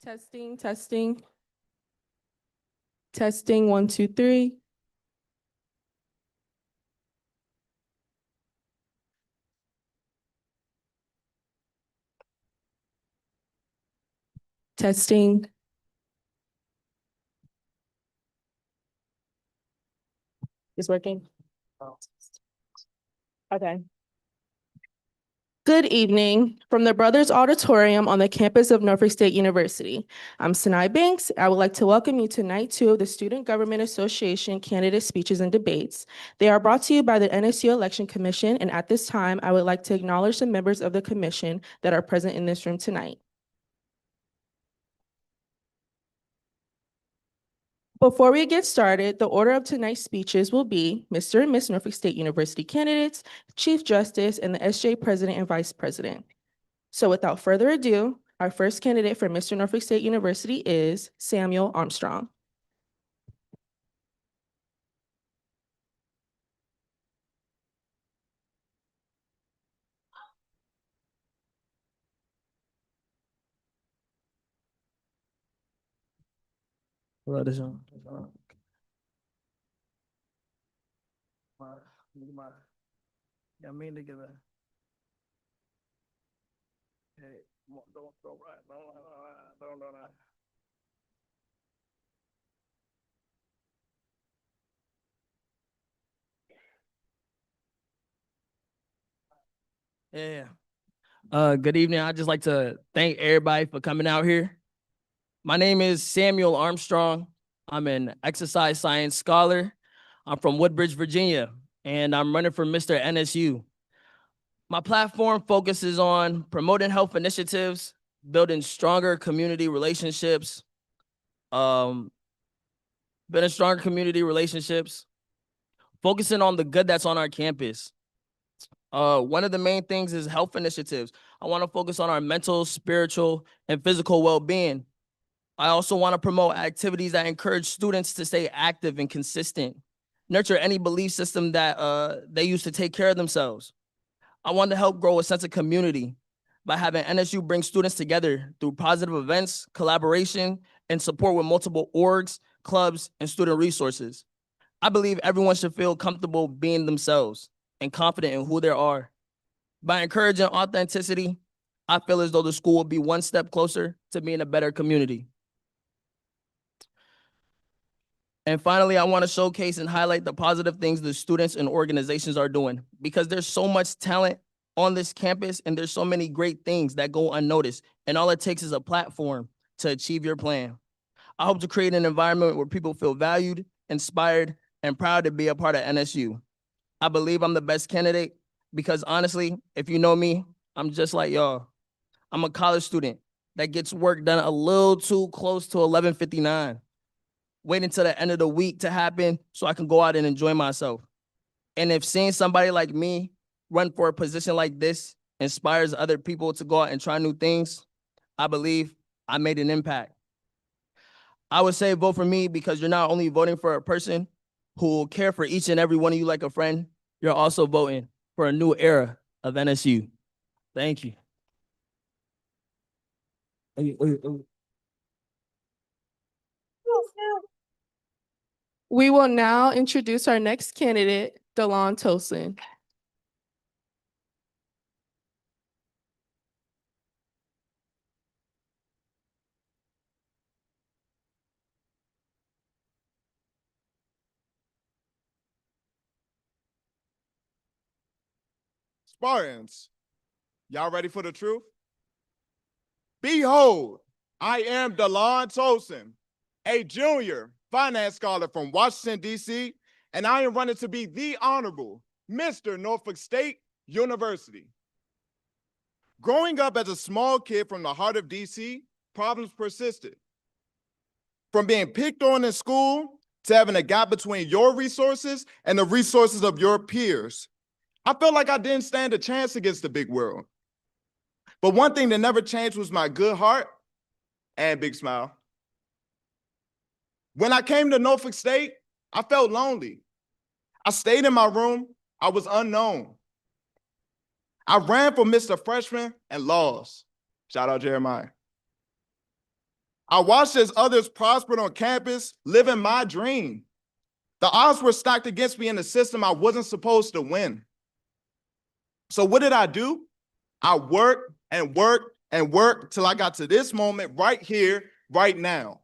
Testing, testing. Testing, 1, 2, 3. Testing. It's working? Okay. Good evening from the Brothers Auditorium on the campus of Norfolk State University. I'm Sinai Banks. I would like to welcome you to night 2 of the Student Government Association Candidate Speeches and Debates. They are brought to you by the NSU Election Commission, and at this time, I would like to acknowledge the members of the commission that are present in this room tonight. Before we get started, the order of tonight's speeches will be Mr. and Ms. Norfolk State University candidates, Chief Justice, and the SGA President and Vice President. So without further ado, our first candidate for Mr. Norfolk State University is Samuel Armstrong. Hello, this one. Yeah, me together. Hey, don't right. Yeah. Good evening. I'd just like to thank everybody for coming out here. My name is Samuel Armstrong. I'm an exercise science scholar. I'm from Woodbridge, Virginia, and I'm running for Mr. NSU. My platform focuses on promoting health initiatives, building stronger community relationships, focusing on the good that's on our campus. One of the main things is health initiatives. I want to focus on our mental, spiritual, and physical well-being. I also want to promote activities that encourage students to stay active and consistent, nurture any belief system that they use to take care of themselves. I want to help grow a sense of community by having NSU bring students together through positive events, collaboration, and support with multiple orgs, clubs, and student resources. I believe everyone should feel comfortable being themselves and confident in who they are. By encouraging authenticity, I feel as though the school will be one step closer to being a better community. And finally, I want to showcase and highlight the positive things the students and organizations are doing, because there's so much talent on this campus and there's so many great things that go unnoticed, and all it takes is a platform to achieve your plan. I hope to create an environment where people feel valued, inspired, and proud to be a part of NSU. I believe I'm the best candidate because honestly, if you know me, I'm just like y'all. I'm a college student that gets work done a little too close to 11:59. Waiting till the end of the week to happen so I can go out and enjoy myself. And if seeing somebody like me run for a position like this inspires other people to go out and try new things, I believe I made an impact. I would say vote for me because you're not only voting for a person who will care for each and every one of you like a friend, you're also voting for a new era of NSU. Thank you. We will now introduce our next candidate, Delon Tosin. Spartans, y'all ready for the truth? Behold, I am Delon Tosin, a junior finance scholar from Washington, D.C., and I am running to be the Honorable Mr. Norfolk State University. Growing up as a small kid from the heart of D.C., problems persisted. From being picked on in school to having a gap between your resources and the resources of your peers, I felt like I didn't stand a chance against the big world. But one thing that never changed was my good heart and big smile. When I came to Norfolk State, I felt lonely. I stayed in my room. I was unknown. I ran for Mr. Freshman and lost. Shout out Jeremiah. I watched as others prospered on campus, living my dream. The odds were stacked against me in a system I wasn't supposed to win. So what did I do? I worked and worked and worked till I got to this moment right here, right now.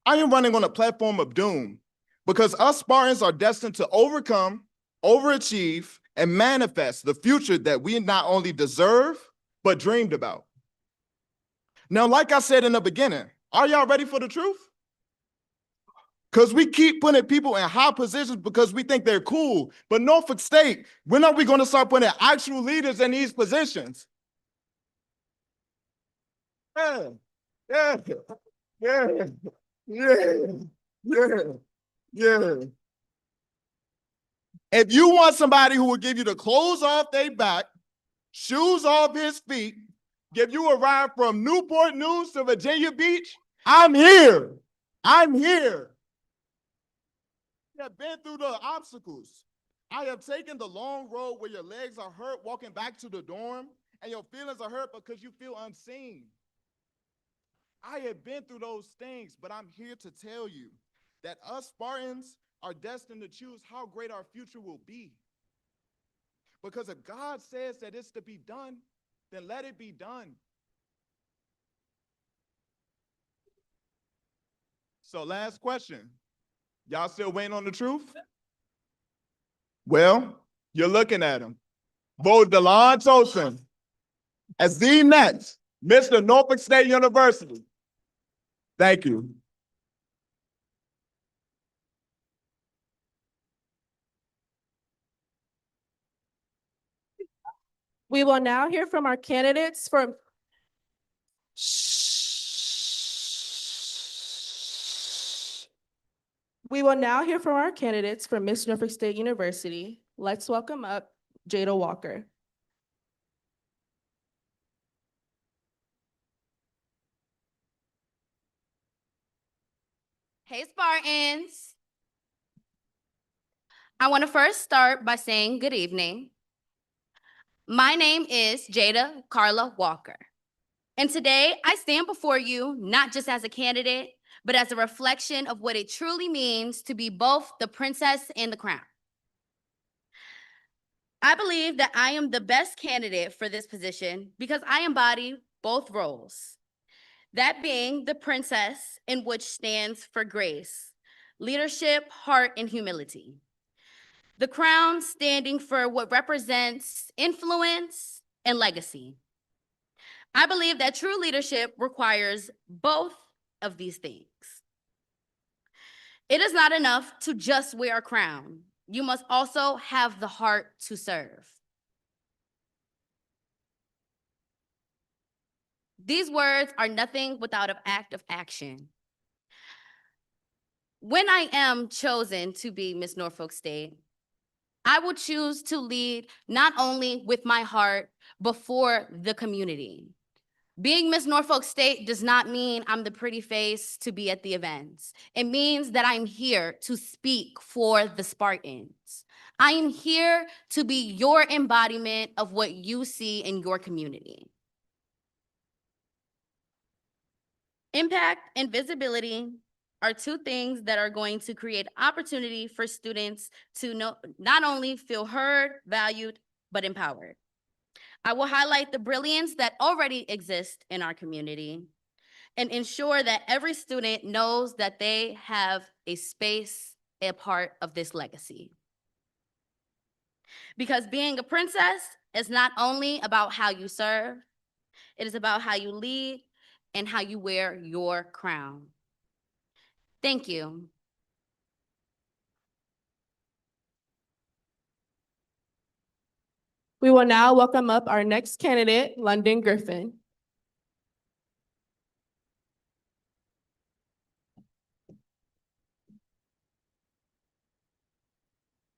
I am running on a platform of doom because us Spartans are destined to overcome, overachieve, and manifest the future that we not only deserve, but dreamed about. Now, like I said in the beginning, are y'all ready for the truth? Because we keep putting people in high positions because we think they're cool. But Norfolk State, when are we going to start putting actual leaders in these positions? Yeah, yeah, yeah, yeah, yeah. If you want somebody who will give you the clothes off their back, shoes off his feet, give you a ride from Newport News to Virginia Beach, I'm here. I'm here. I have been through the obstacles. I have taken the long road where your legs are hurt walking back to the dorm and your feelings are hurt because you feel unseen. I have been through those things, but I'm here to tell you that us Spartans are destined to choose how great our future will be. Because if God says that it's to be done, then let it be done. So last question. Y'all still waiting on the truth? Well, you're looking at him. Vote DeLon Tosin as the next Mr. Norfolk State University. Thank you. We will now hear from our candidates for Miss Norfolk State University. Let's welcome up Jada Walker. Hey, Spartans. I want to first start by saying good evening. My name is Jada Carla Walker. And today I stand before you not just as a candidate, but as a reflection of what it truly means to be both the princess and the crown. I believe that I am the best candidate for this position because I embody both roles. That being the princess, in which stands for grace, leadership, heart, and humility. The crown standing for what represents influence and legacy. I believe that true leadership requires both of these things. It is not enough to just wear a crown. You must also have the heart to serve. These words are nothing without an act of action. When I am chosen to be Miss Norfolk State, I will choose to lead not only with my heart, but for the community. Being Miss Norfolk State does not mean I'm the pretty face to be at the events. It means that I'm here to speak for the Spartans. I am here to be your embodiment of what you see in your community. Impact and visibility are two things that are going to create opportunity for students to not only feel heard, valued, but empowered. I will highlight the brilliance that already exists in our community and ensure that every student knows that they have a space, a part of this legacy. Because being a princess is not only about how you serve, it is about how you lead and how you wear your crown. Thank you. We will now welcome up our next candidate, London Griffin.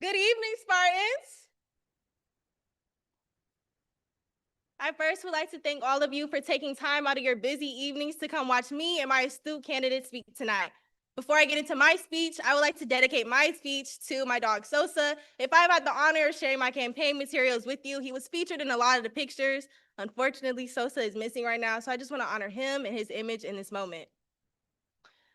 Good evening, Spartans. I first would like to thank all of you for taking time out of your busy evenings to come watch me and my astute candidate speak tonight. Before I get into my speech, I would like to dedicate my speech to my dog Sosa. If I've had the honor of sharing my campaign materials with you, he was featured in a lot of the pictures. Unfortunately, Sosa is missing right now, so I just want to honor him and his image in this moment.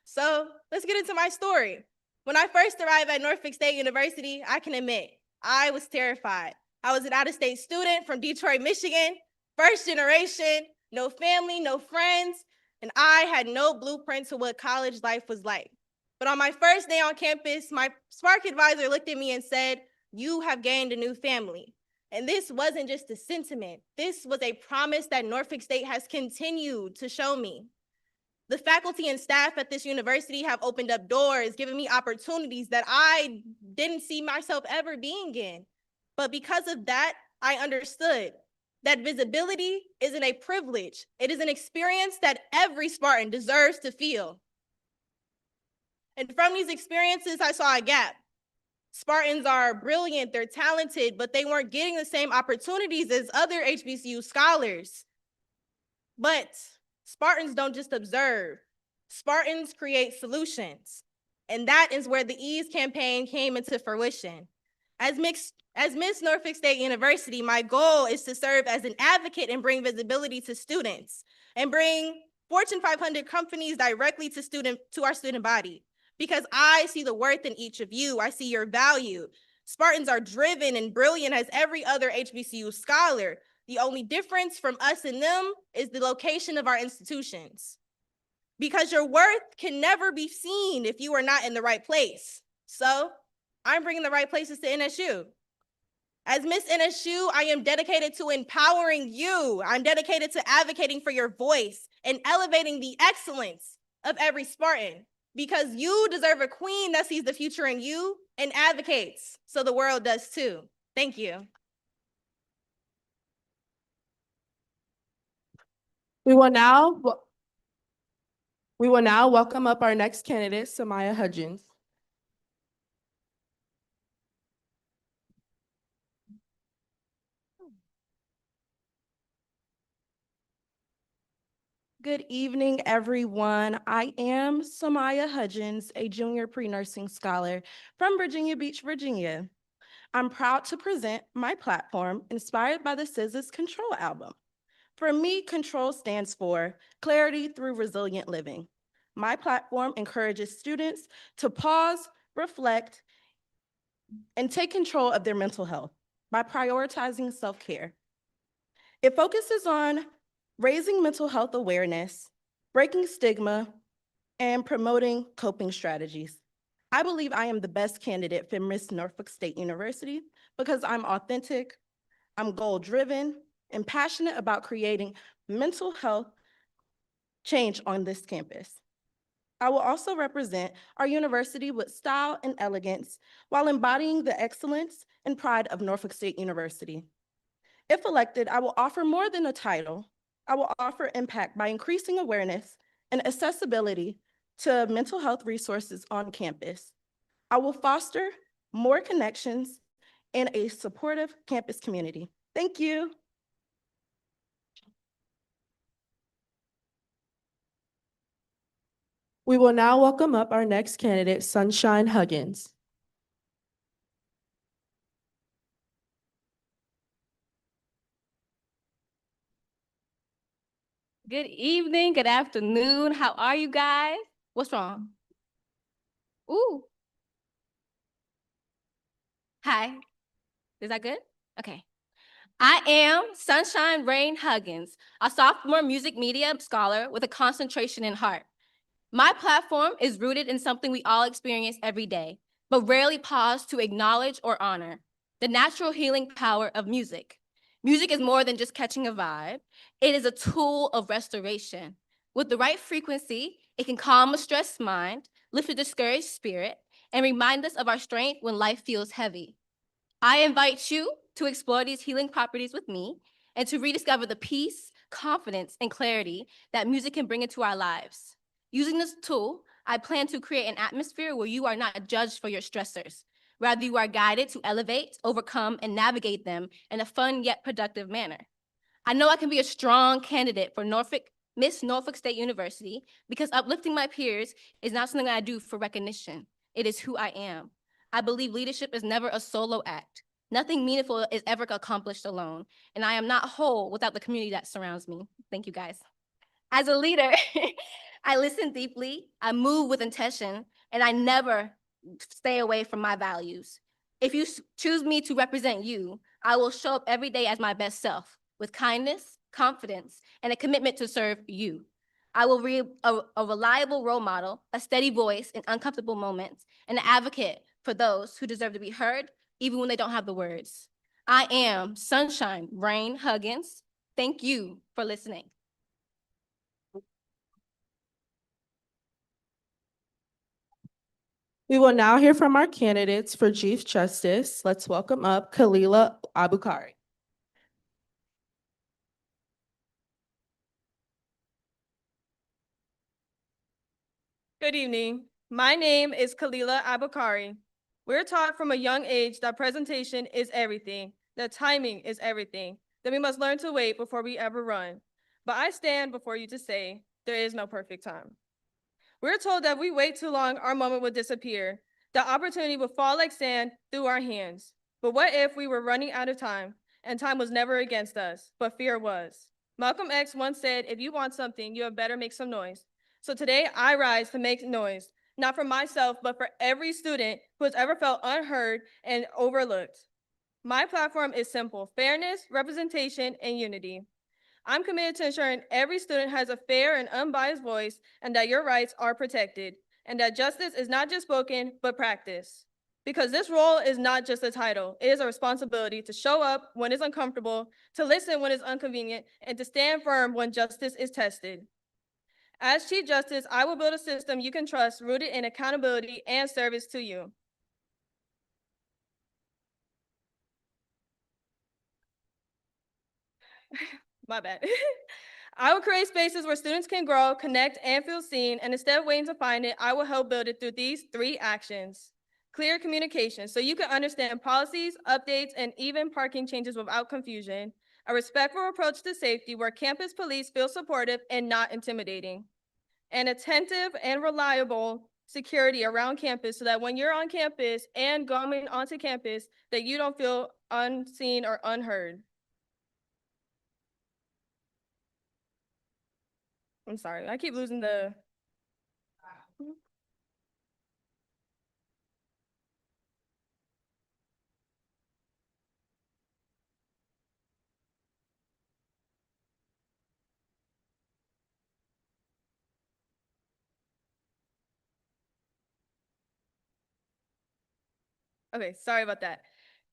So let's get into my story. When I first arrived at Norfolk State University, I can admit, I was terrified. I was an out-of-state student from Detroit, Michigan, first generation, no family, no friends, and I had no blueprint to what college life was like. But on my first day on campus, my Spark advisor looked at me and said, "You have gained a new family." And this wasn't just a sentiment. This was a promise that Norfolk State has continued to show me. The faculty and staff at this university have opened up doors, giving me opportunities that I didn't see myself ever being in. But because of that, I understood that visibility isn't a privilege. It is an experience that every Spartan deserves to feel. And from these experiences, I saw a gap. Spartans are brilliant, they're talented, but they weren't getting the same opportunities as other HBCU scholars. But Spartans don't just observe. Spartans create solutions. And that is where the EASE campaign came into fruition. As Miss Norfolk State University, my goal is to serve as an advocate and bring visibility to students and bring Fortune 500 companies directly to our student body. Because I see the worth in each of you. I see your value. Spartans are driven and brilliant as every other HBCU scholar. The only difference from us and them is the location of our institutions. Because your worth can never be seen if you are not in the right place. So I'm bringing the right places to NSU. As Miss NSU, I am dedicated to empowering you. I'm dedicated to advocating for your voice and elevating the excellence of every Spartan. Because you deserve a queen that sees the future in you and advocates, so the world does too. Thank you. We will now welcome up our next candidate, Samaya Hudgens. Good evening, everyone. I am Samaya Hudgens, a junior pre-nursing scholar from Virginia Beach, Virginia. I'm proud to present my platform inspired by the SZA's Control album. For me, Control stands for Clarity Through Resilient Living. My platform encourages students to pause, reflect, and take control of their mental health by prioritizing self-care. It focuses on raising mental health awareness, breaking stigma, and promoting coping strategies. I believe I am the best candidate for Miss Norfolk State University because I'm authentic, I'm goal-driven, and passionate about creating mental health change on this campus. I will also represent our university with style and elegance while embodying the excellence and pride of Norfolk State University. If elected, I will offer more than a title. I will offer impact by increasing awareness and accessibility to mental health resources on campus. I will foster more connections and a supportive campus community. Thank you. We will now welcome up our next candidate, Sunshine Huggins. Good evening, good afternoon. How are you guys? What's wrong? Ooh. Hi. Is that good? Okay. I am Sunshine Rain Huggins, a sophomore music media scholar with a concentration in heart. My platform is rooted in something we all experience every day, but rarely pause to acknowledge or honor: the natural healing power of music. Music is more than just catching a vibe. It is a tool of restoration. With the right frequency, it can calm a stressed mind, lift a discouraged spirit, and remind us of our strength when life feels heavy. I invite you to explore these healing properties with me and to rediscover the peace, confidence, and clarity that music can bring into our lives. Using this tool, I plan to create an atmosphere where you are not judged for your stressors. Rather, you are guided to elevate, overcome, and navigate them in a fun yet productive manner. I know I can be a strong candidate for Miss Norfolk State University because uplifting my peers is not something I do for recognition. It is who I am. I believe leadership is never a solo act. Nothing meaningful is ever accomplished alone, and I am not whole without the community that surrounds me. Thank you, guys. As a leader, I listen deeply, I move with intention, and I never stay away from my values. If you choose me to represent you, I will show up every day as my best self with kindness, confidence, and a commitment to serve you. I will be a reliable role model, a steady voice in uncomfortable moments, and an advocate for those who deserve to be heard, even when they don't have the words. I am Sunshine Rain Huggins. Thank you for listening. We will now hear from our candidates for Chief Justice. Let's welcome up Khalila Abukari. Good evening. My name is Khalila Abukari. We're taught from a young age that presentation is everything, that timing is everything, that we must learn to wait before we ever run. But I stand before you to say there is no perfect time. We're told that if we wait too long, our moment would disappear, that opportunity would fall like sand through our hands. But what if we were running out of time and time was never against us, but fear was? Malcolm X once said, if you want something, you had better make some noise. So today I rise to make noise, not for myself, but for every student who has ever felt unheard and overlooked. My platform is simple: fairness, representation, and unity. I'm committed to ensuring every student has a fair and unbiased voice, and that your rights are protected, and that justice is not just spoken, but practiced. Because this role is not just a title, it is a responsibility to show up when it's uncomfortable, to listen when it's inconvenient, and to stand firm when justice is tested. As Chief Justice, I will build a system you can trust, rooted in accountability and service to you. My bad. I will create spaces where students can grow, connect, and feel seen, and instead of waiting to find it, I will help build it through these 3 actions. Clear communication, so you can understand policies, updates, and even parking changes without confusion. A respectful approach to safety where campus police feel supportive and not intimidating. And attentive and reliable security around campus so that when you're on campus and going onto campus, that you don't feel unseen or unheard. I'm sorry, I keep losing the. Okay, sorry about that.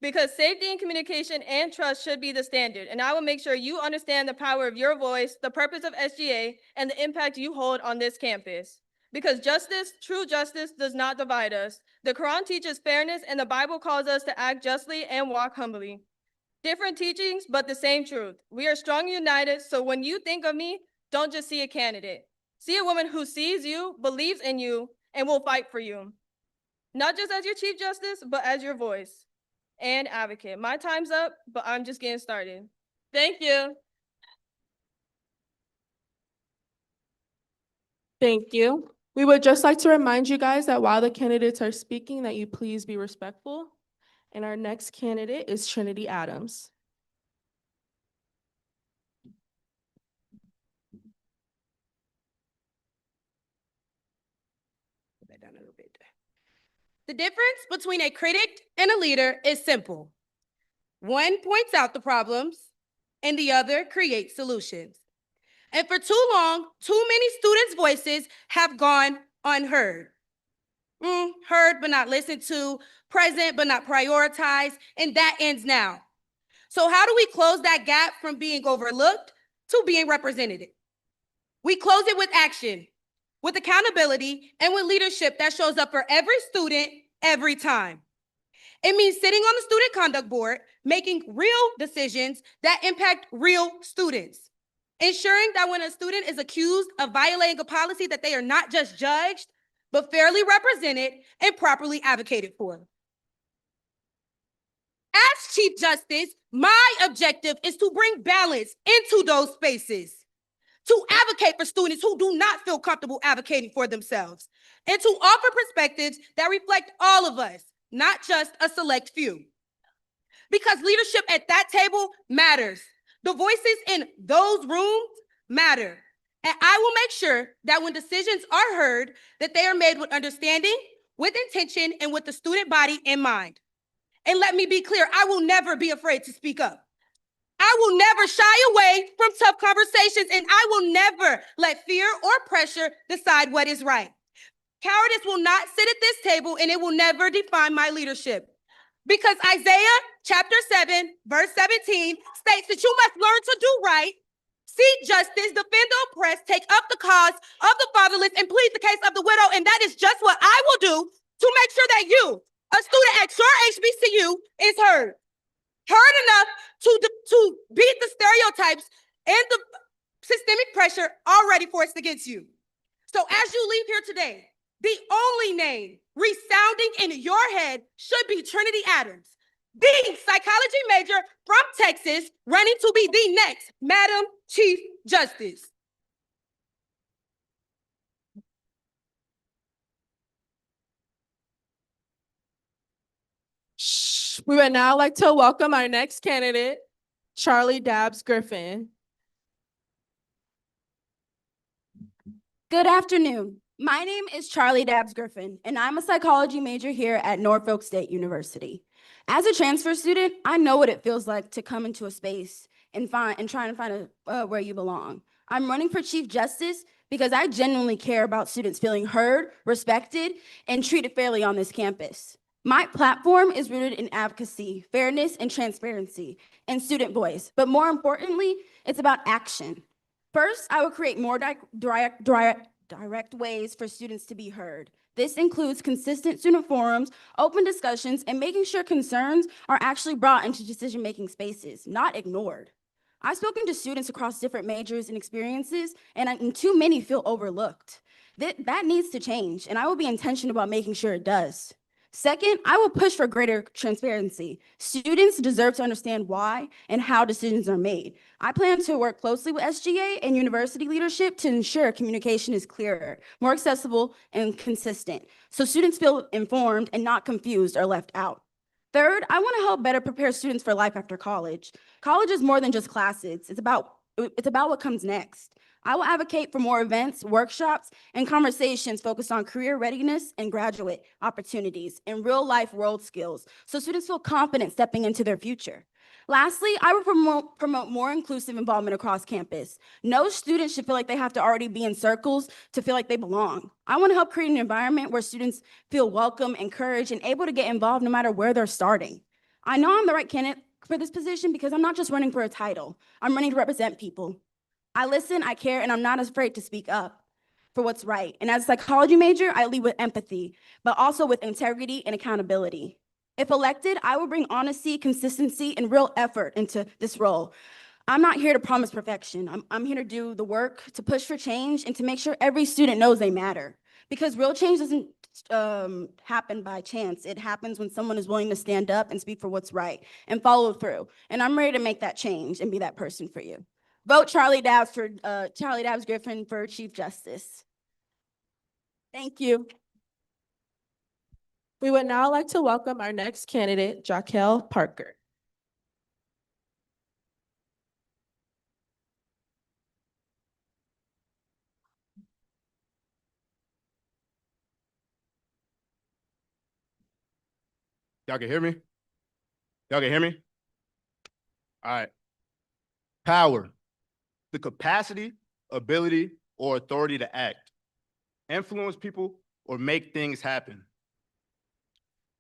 Because safety and communication and trust should be the standard, and I will make sure you understand the power of your voice, the purpose of SGA, and the impact you hold on this campus. Because justice, true justice, does not divide us. The Quran teaches fairness, and the Bible calls us to act justly and walk humbly. Different teachings, but the same truth. We are strong and united, so when you think of me, don't just see a candidate. See a woman who sees you, believes in you, and will fight for you. Not just as your Chief Justice, but as your voice and advocate. My time's up, but I'm just getting started. Thank you. Thank you. We would just like to remind you guys that while the candidates are speaking, that you please be respectful. And our next candidate is Trinity Adams. Put that down a little bit. The difference between a critic and a leader is simple. One points out the problems, and the other creates solutions. And for too long, too many students' voices have gone unheard. Heard but not listened to, present but not prioritized, and that ends now. So how do we close that gap from being overlooked to being represented? We close it with action, with accountability, and with leadership that shows up for every student, every time. It means sitting on the student conduct board, making real decisions that impact real students. Ensuring that when a student is accused of violating a policy, that they are not just judged, but fairly represented and properly advocated for. As Chief Justice, my objective is to bring balance into those spaces, to advocate for students who do not feel comfortable advocating for themselves, and to offer perspectives that reflect all of us, not just a select few. Because leadership at that table matters. The voices in those rooms matter. And I will make sure that when decisions are heard, that they are made with understanding, with intention, and with the student body in mind. And let me be clear, I will never be afraid to speak up. I will never shy away from tough conversations, and I will never let fear or pressure decide what is right. Cowardice will not sit at this table, and it will never define my leadership. Because Isaiah chapter 7, verse 17 states that you must learn to do right, seek justice, defend the oppressed, take up the cause of the fatherless, and plead the case of the widow. And that is just what I will do to make sure that you, a student at your HBCU, is heard. Heard enough to beat the stereotypes and the systemic pressure already forced against you. So as you leave here today, the only name resounding in your head should be Trinity Adams, the psychology major from Texas, running to be the next Madam Chief Justice. We would now like to welcome our next candidate, Charlie Dabbs Griffin. Good afternoon. My name is Charlie Dabbs Griffin, and I'm a psychology major here at Norfolk State University. As a transfer student, I know what it feels like to come into a space and try to find where you belong. I'm running for Chief Justice because I genuinely care about students feeling heard, respected, and treated fairly on this campus. My platform is rooted in advocacy, fairness, and transparency, and student voice. But more importantly, it's about action. First, I will create more direct ways for students to be heard. This includes consistent student forums, open discussions, and making sure concerns are actually brought into decision-making spaces, not ignored. I've spoken to students across different majors and experiences, and too many feel overlooked. That needs to change, and I will be intentional about making sure it does. Second, I will push for greater transparency. Students deserve to understand why and how decisions are made. I plan to work closely with SGA and university leadership to ensure communication is clearer, more accessible, and consistent, so students feel informed and not confused or left out. Third, I want to help better prepare students for life after college. College is more than just classes. It's about what comes next. I will advocate for more events, workshops, and conversations focused on career readiness and graduate opportunities and real-life world skills so students feel confident stepping into their future. Lastly, I will promote more inclusive involvement across campus. No student should feel like they have to already be in circles to feel like they belong. I want to help create an environment where students feel welcome, encouraged, and able to get involved no matter where they're starting. I know I'm the right candidate for this position because I'm not just running for a title. I'm running to represent people. I listen, I care, and I'm not afraid to speak up for what's right. And as a psychology major, I lead with empathy, but also with integrity and accountability. If elected, I will bring honesty, consistency, and real effort into this role. I'm not here to promise perfection. I'm here to do the work, to push for change, and to make sure every student knows they matter. Because real change doesn't happen by chance. It happens when someone is willing to stand up and speak for what's right and follow through. And I'm ready to make that change and be that person for you. Vote Charlie Dabbs Griffin for Chief Justice. Thank you. We would now like to welcome our next candidate, Jaquel Parker. Y'all can hear me? Y'all can hear me? All right. Power, the capacity, ability, or authority to act, influence people, or make things happen.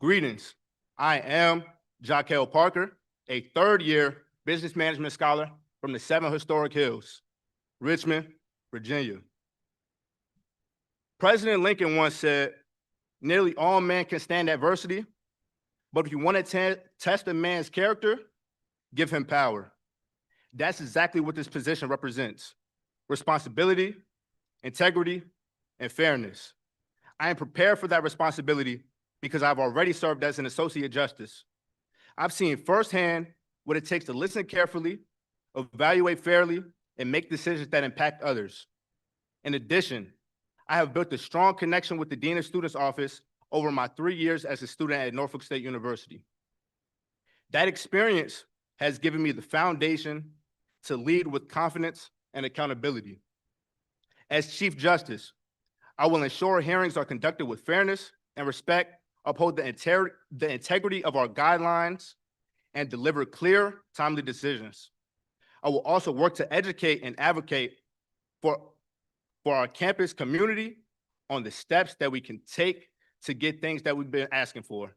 Greetings. I am Jaquel Parker, a third-year business management scholar from the 7 Historic Hills, Richmond, Virginia. President Lincoln once said, "Nearly all men can stand adversity, but if you want to test a man's character, give him power." That's exactly what this position represents: responsibility, integrity, and fairness. I am prepared for that responsibility because I've already served as an associate justice. I've seen firsthand what it takes to listen carefully, evaluate fairly, and make decisions that impact others. In addition, I have built a strong connection with the Dean of Students Office over my 3 years as a student at Norfolk State University. That experience has given me the foundation to lead with confidence and accountability. As Chief Justice, I will ensure hearings are conducted with fairness and respect, uphold the integrity of our guidelines, and deliver clear, timely decisions. I will also work to educate and advocate for our campus community on the steps that we can take to get things that we've been asking for.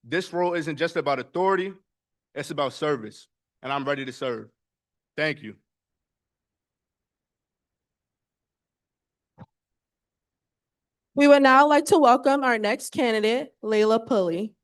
This role isn't just about authority, it's about service, and I'm ready to serve. Thank you. We would now like to welcome our next candidate, Layla Pulley.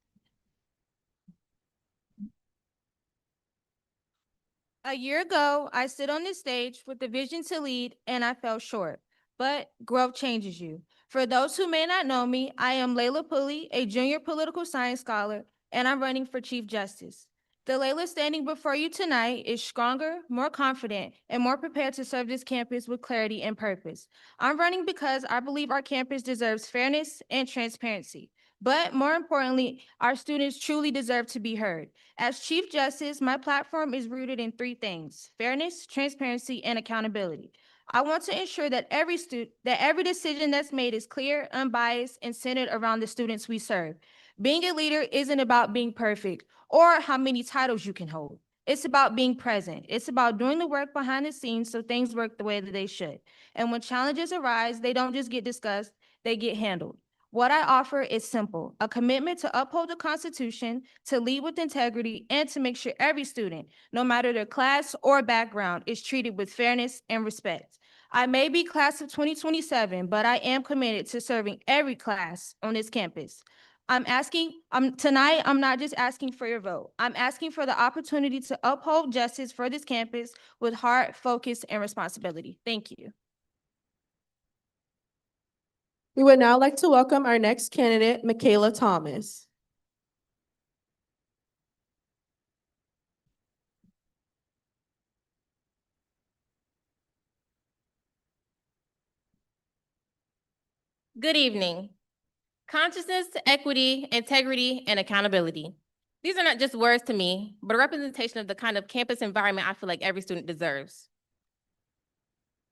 A year ago, I stood on this stage with the vision to lead, and I fell short. But growth changes you. For those who may not know me, I am Layla Pulley, a junior political science scholar, and I'm running for Chief Justice. The Layla standing before you tonight is stronger, more confident, and more prepared to serve this campus with clarity and purpose. I'm running because I believe our campus deserves fairness and transparency. But more importantly, our students truly deserve to be heard. As Chief Justice, my platform is rooted in 3 things: fairness, transparency, and accountability. I want to ensure that every decision that's made is clear, unbiased, and centered around the students we serve. Being a leader isn't about being perfect or how many titles you can hold. It's about being present. It's about doing the work behind the scenes so things work the way that they should. And when challenges arise, they don't just get discussed, they get handled. What I offer is simple: a commitment to uphold the Constitution, to lead with integrity, and to make sure every student, no matter their class or background, is treated with fairness and respect. I may be class of 2027, but I am committed to serving every class on this campus. Tonight, I'm not just asking for your vote. I'm asking for the opportunity to uphold justice for this campus with heart, focus, and responsibility. Thank you. We would now like to welcome our next candidate, Michaela Thomas. Good evening. Consciousness, equity, integrity, and accountability. These are not just words to me, but a representation of the kind of campus environment I feel like every student deserves.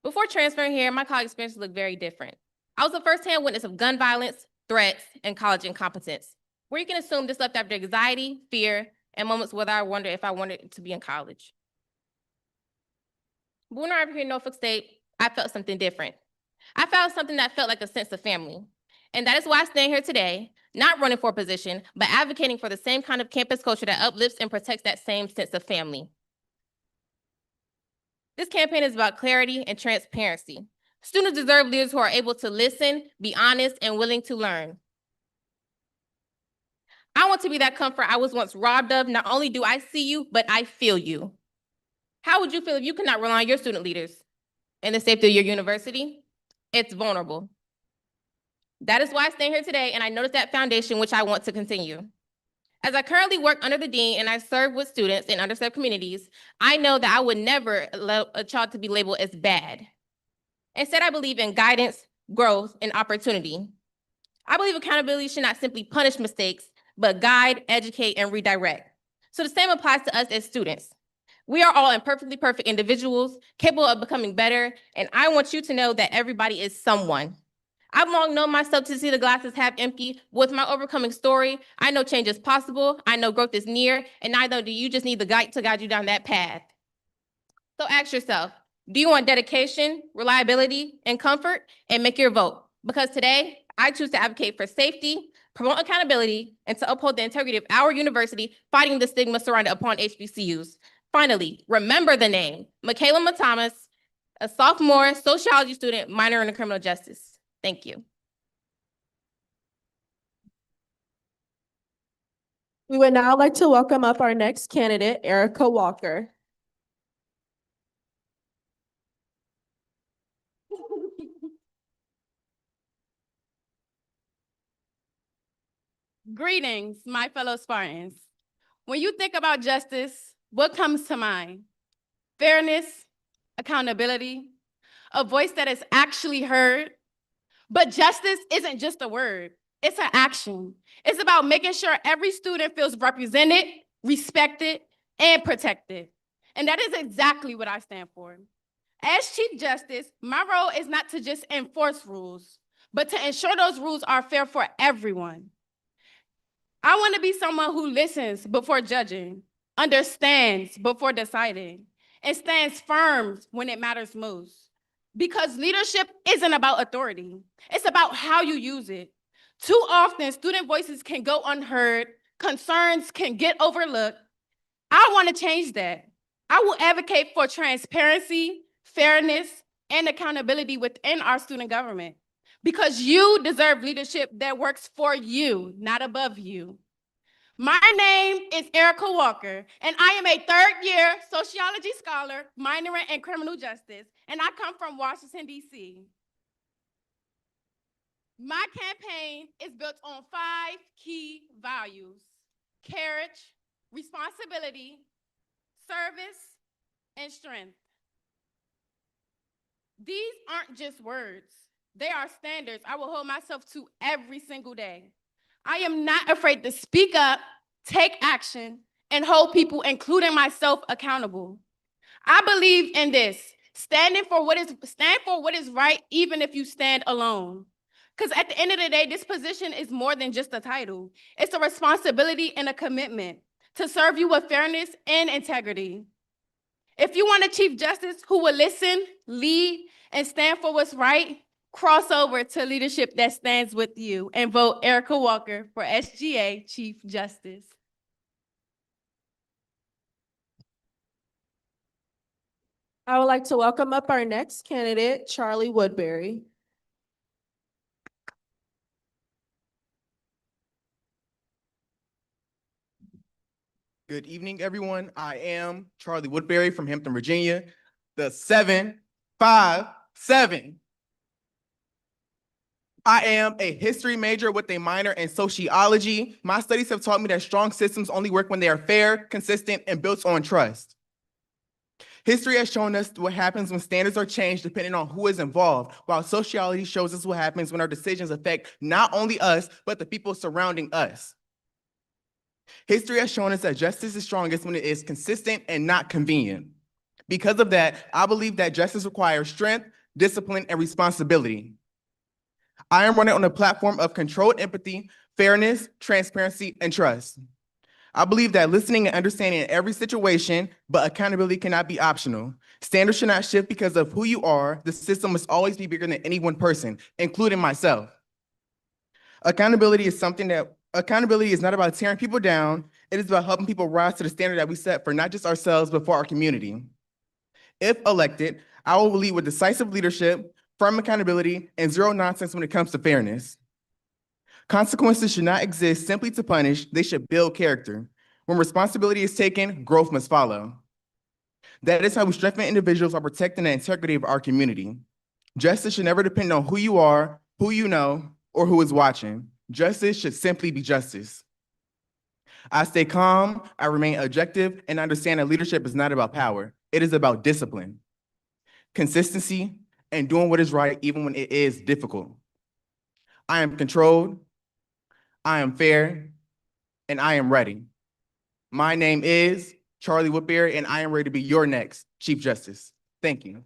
Before transferring here, my college experience looked very different. I was a firsthand witness of gun violence, threats, and college incompetence, where you can assume this left after anxiety, fear, and moments whether I wonder if I wanted to be in college. But when I arrived here in Norfolk State, I felt something different. I found something that felt like a sense of family. And that is why I stand here today, not running for a position, but advocating for the same kind of campus culture that uplifts and protects that same sense of family. This campaign is about clarity and transparency. Students deserve leaders who are able to listen, be honest, and willing to learn. I want to be that comfort I was once robbed of. Not only do I see you, but I feel you. How would you feel if you could not rely on your student leaders in the safety of your university? It's vulnerable. That is why I stand here today, and I noticed that foundation which I want to continue. As I currently work under the dean and I serve with students in underserved communities, I know that I would never allow a child to be labeled as bad. Instead, I believe in guidance, growth, and opportunity. I believe accountability should not simply punish mistakes, but guide, educate, and redirect. So the same applies to us as students. We are all imperfectly perfect individuals, capable of becoming better, and I want you to know that everybody is someone. I've long known myself to see the glasses half empty. With my overcoming story, I know change is possible, I know growth is near, and I know that you just need the guide to guide you down that path. So ask yourself, do you want dedication, reliability, and comfort? And make your vote. Because today, I choose to advocate for safety, promote accountability, and to uphold the integrity of our university, fighting the stigma surrounded upon HBCUs. Finally, remember the name, Michaela Thomas, a sophomore sociology student minoring in criminal justice. Thank you. We would now like to welcome up our next candidate, Erica Walker. Greetings, my fellow Spartans. When you think about justice, what comes to mind? Fairness, accountability, a voice that is actually heard. But justice isn't just a word, it's an action. It's about making sure every student feels represented, respected, and protected. And that is exactly what I stand for. As Chief Justice, my role is not to just enforce rules, but to ensure those rules are fair for everyone. I want to be someone who listens before judging, understands before deciding, and stands firm when it matters most. Because leadership isn't about authority, it's about how you use it. Too often, student voices can go unheard, concerns can get overlooked. I want to change that. I will advocate for transparency, fairness, and accountability within our student government because you deserve leadership that works for you, not above you. My name is Erica Walker, and I am a third-year sociology scholar minoring in criminal justice, and I come from Washington, D.C. My campaign is built on 5 key values: courage, responsibility, service, and strength. These aren't just words. They are standards I will hold myself to every single day. I am not afraid to speak up, take action, and hold people, including myself, accountable. I believe in this: stand for what is right, even if you stand alone. Because at the end of the day, this position is more than just a title. It's a responsibility and a commitment to serve you with fairness and integrity. If you want a Chief Justice who will listen, lead, and stand for what's right, cross over to leadership that stands with you and vote Erica Walker for SGA Chief Justice. I would like to welcome up our next candidate, Charlie Woodbury. Good evening, everyone. I am Charlie Woodbury from Hampton, Virginia, the 757. I am a history major with a minor in sociology. My studies have taught me that strong systems only work when they are fair, consistent, and built on trust. History has shown us what happens when standards are changed depending on who is involved, while sociology shows us what happens when our decisions affect not only us, but the people surrounding us. History has shown us that justice is strongest when it is consistent and not convenient. Because of that, I believe that justice requires strength, discipline, and responsibility. I am running on a platform of controlled empathy, fairness, transparency, and trust. I believe that listening and understanding in every situation, but accountability cannot be optional. Standards should not shift because of who you are. The system must always be bigger than any one person, including myself. Accountability is not about tearing people down. It is about helping people rise to the standard that we set for not just ourselves, but for our community. If elected, I will lead with decisive leadership, firm accountability, and zero nonsense when it comes to fairness. Consequences should not exist simply to punish, they should build character. When responsibility is taken, growth must follow. That is how we strengthen individuals while protecting the integrity of our community. Justice should never depend on who you are, who you know, or who is watching. Justice should simply be justice. I stay calm, I remain objective, and understand that leadership is not about power. It is about discipline, consistency, and doing what is right even when it is difficult. I am controlled, I am fair, and I am ready. My name is Charlie Woodbury, and I am ready to be your next Chief Justice. Thank you.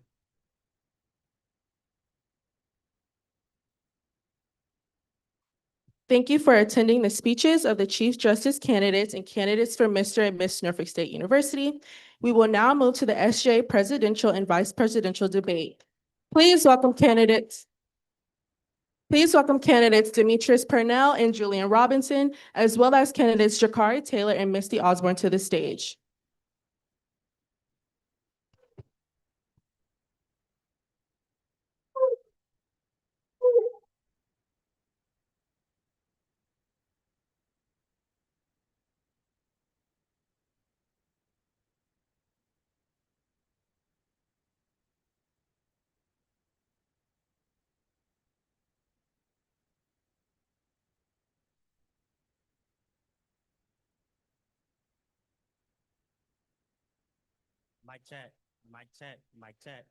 Thank you for attending the speeches of the Chief Justice candidates and candidates for Mr. and Miss Norfolk State University. We will now move to the SGA presidential and vice presidential debate. Please welcome candidates Demetrius Purnell and Julian Robinson, as well as candidates Jakari Taylor and Misty Osborne to the stage. Mic check. Mic check, mic check.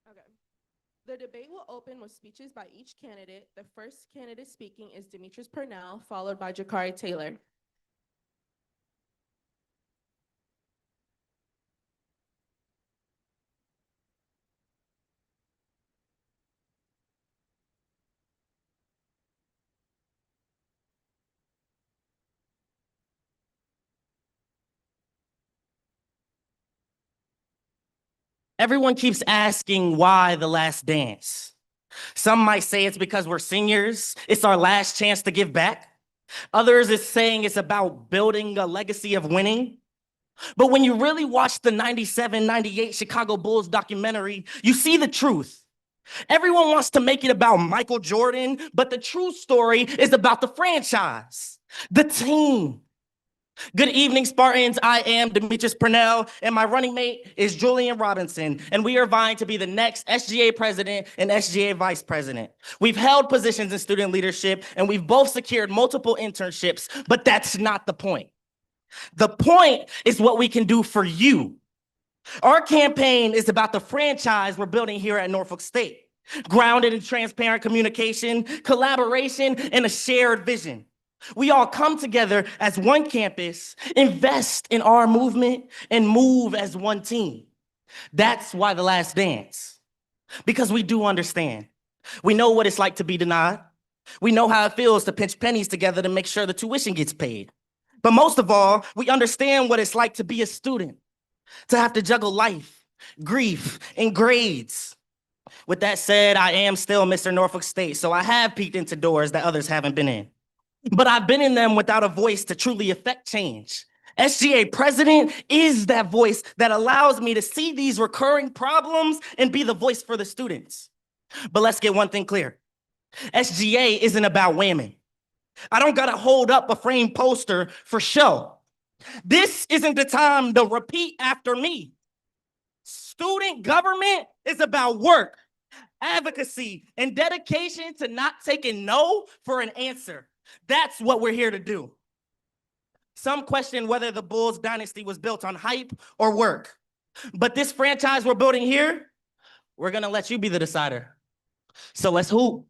Okay. The debate will open with speeches by each candidate. The first candidate speaking is Demetrius Purnell, followed by Jakari Taylor. Everyone keeps asking why The Last Dance. Some might say it's because we're seniors. It's our last chance to give back. Others is saying it's about building a legacy of winning. But when you really watch the 97-98 Chicago Bulls documentary, you see the truth. Everyone wants to make it about Michael Jordan, but the true story is about the franchise, the team. Good evening, Spartans. I am Demetrius Purnell, and my running mate is Julian Robinson, and we are vying to be the next SGA president and SGA vice president. We've held positions in student leadership, and we've both secured multiple internships, but that's not the point. The point is what we can do for you. Our campaign is about the franchise we're building here at Norfolk State, grounded in transparent communication, collaboration, and a shared vision. We all come together as one campus, invest in our movement, and move as one team. That's why The Last Dance, because we do understand. We know what it's like to be denied. We know how it feels to pinch pennies together to make sure the tuition gets paid. But most of all, we understand what it's like to be a student, to have to juggle life, grief, and grades. With that said, I am still Mr. Norfolk State, so I have peeked into doors that others haven't been in. But I've been in them without a voice to truly affect change. SGA president is that voice that allows me to see these recurring problems and be the voice for the students. But let's get one thing clear. SGA isn't about women. I don't gotta hold up a framed poster for show. This isn't the time to repeat after me. Student government is about work, advocacy, and dedication to not taking no for an answer. That's what we're here to do. Some question whether the Bulls dynasty was built on hype or work. But this franchise we're building here, we're gonna let you be the decider. So let's hoop.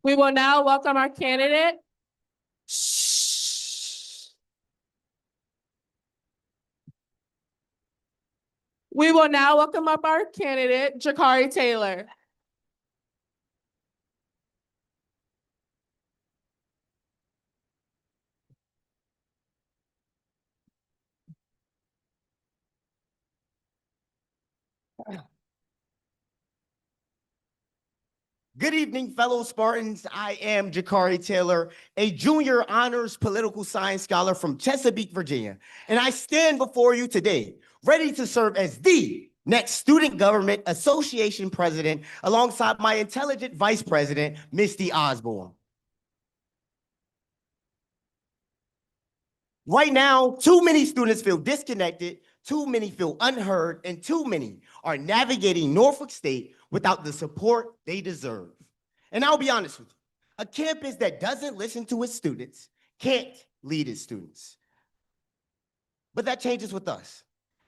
We will now welcome our candidate. We will now welcome up our candidate, Jakari Taylor. Good evening, fellow Spartans. I am Jakari Taylor, a junior honors political science scholar from Chesapeake, Virginia, and I stand before you today, ready to serve as the next Student Government Association president alongside my intelligent vice president, Misty Osborne. Right now, too many students feel disconnected, too many feel unheard, and too many are navigating Norfolk State without the support they deserve. And I'll be honest with you, a campus that doesn't listen to its students can't lead its students. But that changes with us.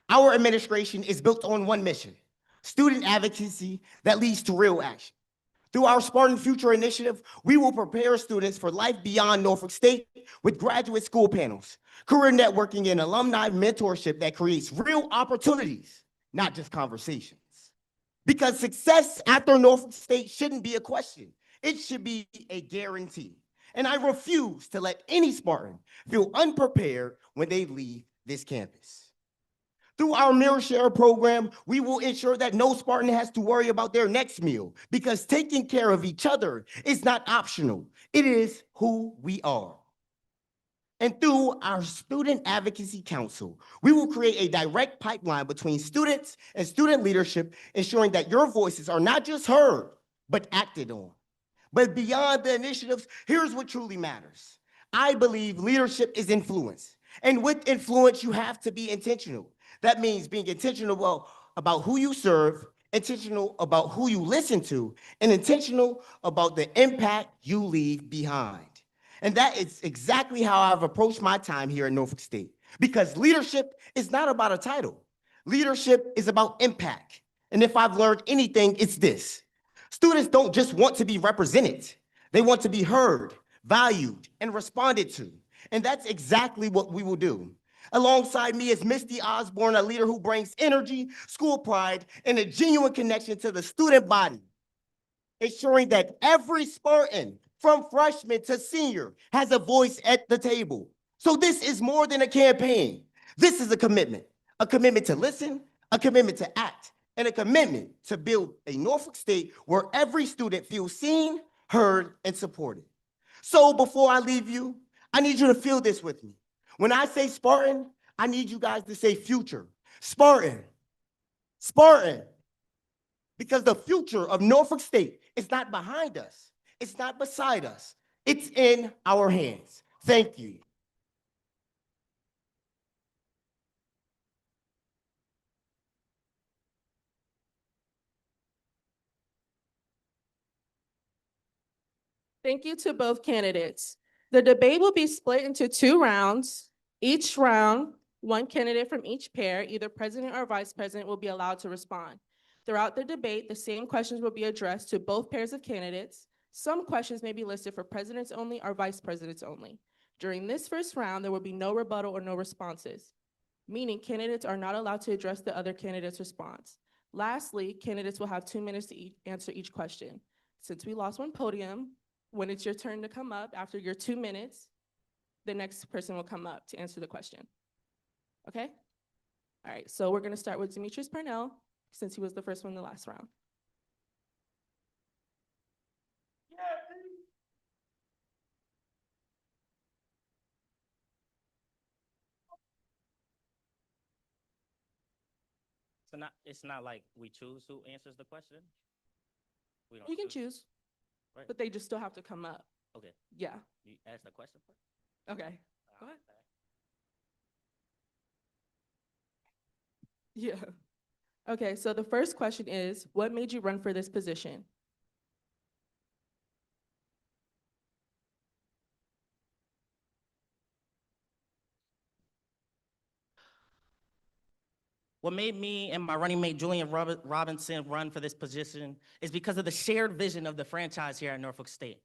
Our administration is built on one mission: student advocacy that leads to real action. Through our Spartan Future Initiative, we will prepare students for life beyond Norfolk State with graduate school panels, career networking, and alumni mentorship that creates real opportunities, not just conversations. Because success after Norfolk State shouldn't be a question. It should be a guarantee. And I refuse to let any Spartan feel unprepared when they leave this campus. Through our Meal Share program, we will ensure that no Spartan has to worry about their next meal, because taking care of each other is not optional. It is who we are. And through our Student Advocacy Council, we will create a direct pipeline between students and student leadership, ensuring that your voices are not just heard, but acted on. But beyond the initiatives, here's what truly matters. I believe leadership is influence. And with influence, you have to be intentional. That means being intentional about who you serve, intentional about who you listen to, and intentional about the impact you leave behind. And that is exactly how I've approached my time here at Norfolk State. Because leadership is not about a title. Leadership is about impact. And if I've learned anything, it's this: students don't just want to be represented. They want to be heard, valued, and responded to. And that's exactly what we will do. Alongside me is Misty Osborne, a leader who brings energy, school pride, and a genuine connection to the student body, ensuring that every Spartan, from freshman to senior, has a voice at the table. So this is more than a campaign. This is a commitment to listen, a commitment to act, and a commitment to build a Norfolk State where every student feels seen, heard, and supported. So before I leave you, I need you to feel this with me. When I say Spartan, I need you guys to say future. Spartan. Spartan. Because the future of Norfolk State is not behind us. It's not beside us. It's in our hands. Thank you. Thank you to both candidates. The debate will be split into 2 rounds. Each round, one candidate from each pair, either president or vice president, will be allowed to respond. Throughout the debate, the same questions will be addressed to both pairs of candidates. Some questions may be listed for presidents only or vice presidents only. During this first round, there will be no rebuttal or no responses, meaning candidates are not allowed to address the other candidate's response. Lastly, candidates will have 2 minutes to answer each question. Since we lost one podium, when it's your turn to come up, after your 2 minutes, the next person will come up to answer the question. Okay? All right, so we're gonna start with Demetrius Parnell, since he was the first one in the last round. So it's not like we choose who answers the question? We don't You can choose, Right. but they just still have to come up. Okay, Yeah, you ask the question first? okay, go ahead. Yeah. Okay, so the first question is, what made you run for this position? What made me and my running mate, Julian Robinson, run for this position is because of the shared vision of the franchise here at Norfolk State.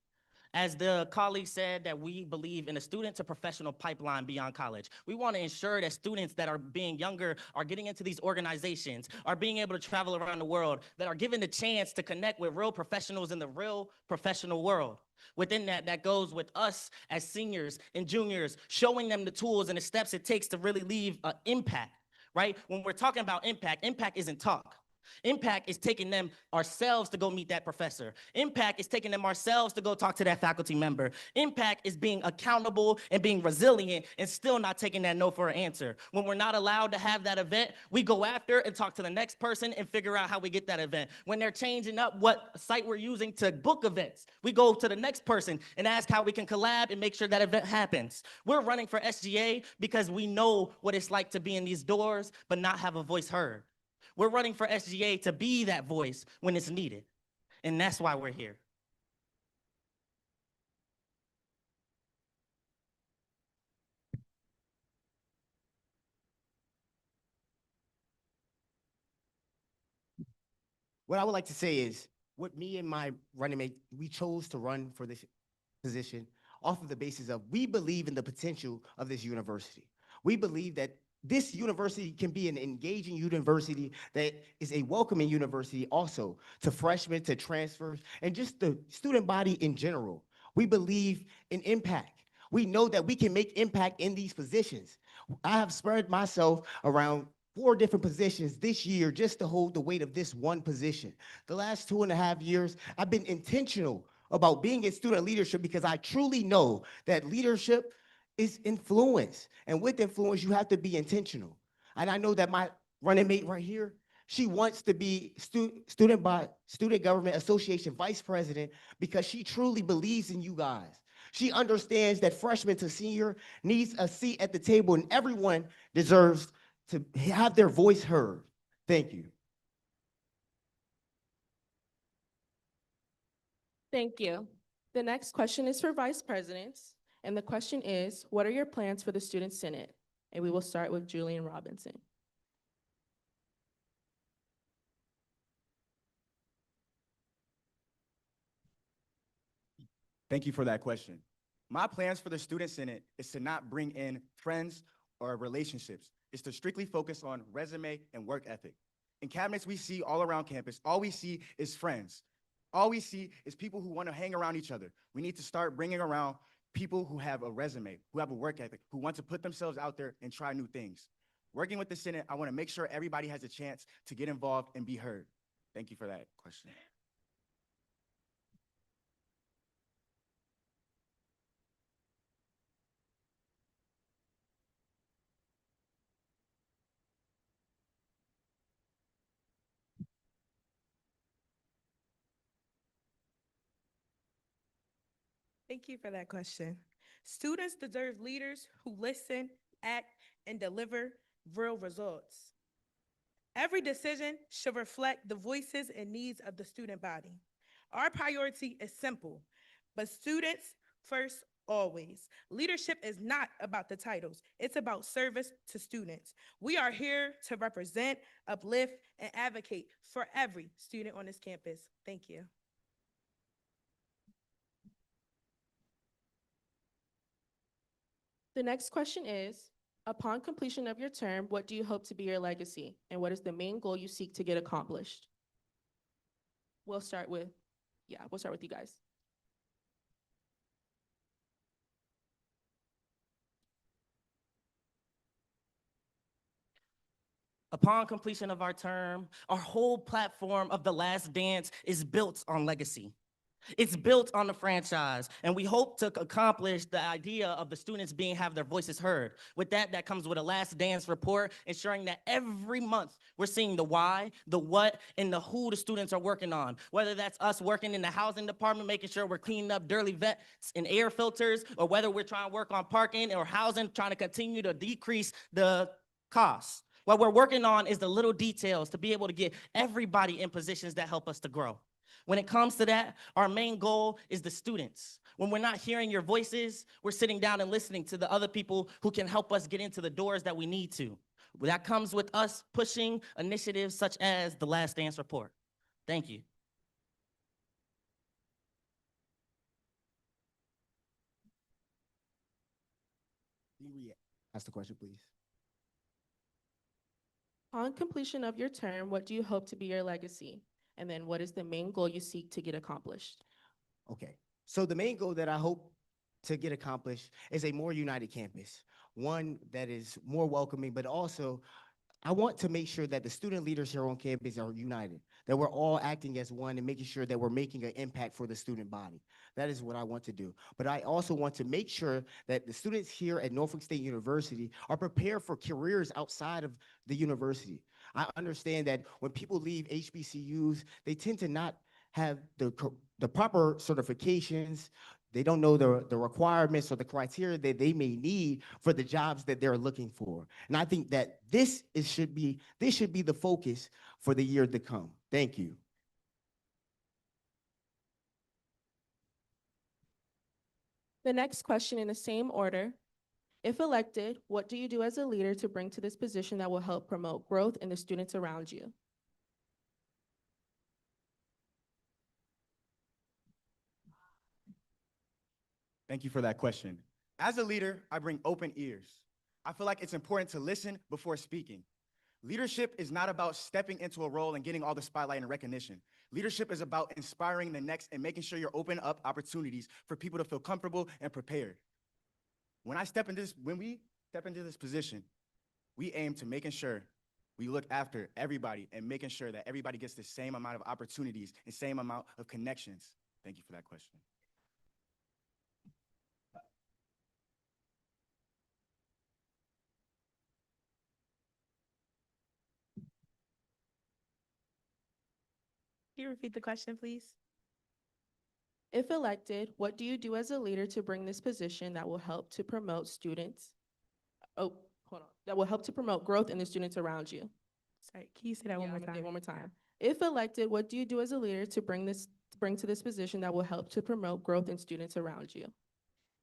As the colleague said, that we believe in a student to professional pipeline beyond college. We want to ensure that students that are being younger are getting into these organizations, are being able to travel around the world, that are given the chance to connect with real professionals in the real professional world. Within that, that goes with us as seniors and juniors, showing them the tools and the steps it takes to really leave an impact, right? When we're talking about impact, impact isn't talk. Impact is taking them ourselves to go meet that professor. Impact is taking them ourselves to go talk to that faculty member. Impact is being accountable and being resilient and still not taking that no for an answer. When we're not allowed to have that event, we go after and talk to the next person and figure out how we get that event. When they're changing up what site we're using to book events, we go to the next person and ask how we can collab and make sure that event happens. We're running for SGA because we know what it's like to be in these doors but not have a voice heard. We're running for SGA to be that voice when it's needed. And that's why we're here. What I would like to say is, what me and my running mate, we chose to run for this position off of the basis of we believe in the potential of this university. We believe that this university can be an engaging university that is a welcoming university also to freshmen, to transfers, and just the student body in general. We believe in impact. We know that we can make impact in these positions. I have spread myself around 4 different positions this year just to hold the weight of this one position. The last 2.5 years, I've been intentional about being in student leadership because I truly know that leadership is influence. And with influence, you have to be intentional. And I know that my running mate right here, she wants to be Student Government Association Vice President because she truly believes in you guys. She understands that freshman to senior needs a seat at the table and everyone deserves to have their voice heard. Thank you. Thank you. The next question is for vice presidents. And the question is, what are your plans for the Student Senate? And we will start with Julian Robinson. Thank you for that question. My plans for the Student Senate is to not bring in friends or relationships. It's to strictly focus on resume and work ethic. In cabinets we see all around campus, all we see is friends. All we see is people who want to hang around each other. We need to start bringing around people who have a resume, who have a work ethic, who want to put themselves out there and try new things. Working with the Senate, I want to make sure everybody has a chance to get involved and be heard. Thank you for that question. Thank you for that question. Students deserve leaders who listen, act, and deliver real results. Every decision should reflect the voices and needs of the student body. Our priority is simple, but students first always. Leadership is not about the titles, it's about service to students. We are here to represent, uplift, and advocate for every student on this campus. Thank you. The next question is, upon completion of your term, what do you hope to be your legacy? And what is the main goal you seek to get accomplished? We'll start with you guys. Upon completion of our term, our whole platform of The Last Dance is built on legacy. It's built on the franchise, and we hope to accomplish the idea of the students have their voices heard. With that, that comes with a Last Dance report, ensuring that every month we're seeing the why, the what, and the who the students are working on. Whether that's us working in the housing department, making sure we're cleaning up dirty vents and air filters, or whether we're trying to work on parking or housing, trying to continue to decrease the costs. What we're working on is the little details to be able to get everybody in positions that help us to grow. When it comes to that, our main goal is the students. When we're not hearing your voices, we're sitting down and listening to the other people who can help us get into the doors that we need to. That comes with us pushing initiatives such as the Last Dance report. Thank you. Ask the question, please. On completion of your term, what do you hope to be your legacy? And then what is the main goal you seek to get accomplished? Okay, so the main goal that I hope to get accomplished is a more united campus, one that is more welcoming, but also I want to make sure that the student leaders here on campus are united, that we're all acting as one and making sure that we're making an impact for the student body. That is what I want to do. But I also want to make sure that the students here at Norfolk State University are prepared for careers outside of the university. I understand that when people leave HBCUs, they tend to not have the proper certifications. They don't know the requirements or the criteria that they may need for the jobs that they're looking for. And I think that this should be the focus for the year to come. Thank you. The next question in the same order. If elected, what do you do as a leader to bring to this position that will help promote growth in the students around you? Thank you for that question. As a leader, I bring open ears. I feel like it's important to listen before speaking. Leadership is not about stepping into a role and getting all the spotlight and recognition. Leadership is about inspiring the next and making sure you're opening up opportunities for people to feel comfortable and prepared. When we step into this position, we aim to making sure we look after everybody and making sure that everybody gets the same amount of opportunities and same amount of connections. Thank you for that question. Can you repeat the question, please? If elected, what do you do as a leader to bring this position that will help to promote that will help to promote growth in the students around you? Sorry, can you say that one more time? One more time. If elected, what do you do as a leader to bring to this position that will help to promote growth in students around you?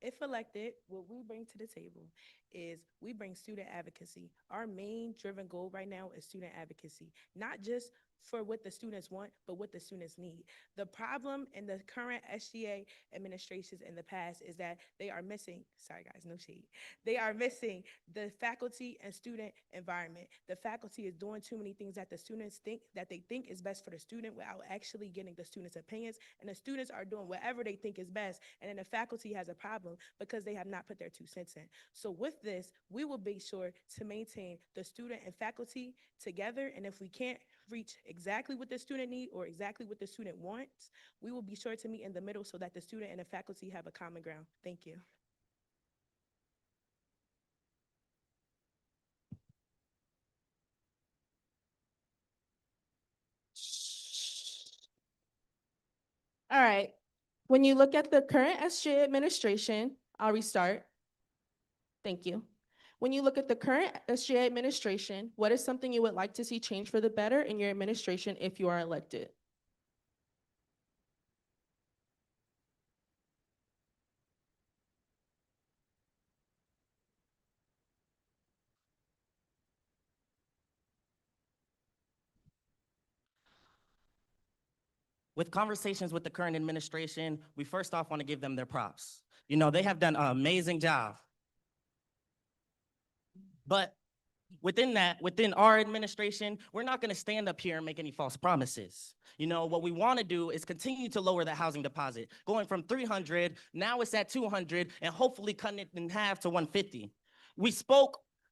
If elected, what we bring to the table is we bring student advocacy. Our main driven goal right now is student advocacy, not just for what the students want, but what the students need. The problem in the current SGA administrations in the past is that they are missing, sorry guys, no shade, they are missing the faculty and student environment. The faculty is doing too many things that the students think is best for the student without actually getting the students' opinions, and the students are doing whatever they think is best, and then the faculty has a problem because they have not put their 2 cents in. So with this, we will be sure to maintain the student and faculty together, and if we can't reach exactly what the student needs or exactly what the student wants, we will be sure to meet in the middle so that the student and the faculty have a common ground. Thank you. All right. When you look at the current SGA administration, I'll restart. Thank you. When you look at the current SGA administration, what is something you would like to see change for the better in your administration if you are elected? With conversations with the current administration, we first off want to give them their props. You know, they have done an amazing job. But within our administration, we're not going to stand up here and make any false promises. You know, what we want to do is continue to lower that housing deposit, going from 300, now it's at 200, and hopefully cutting it in half to 150.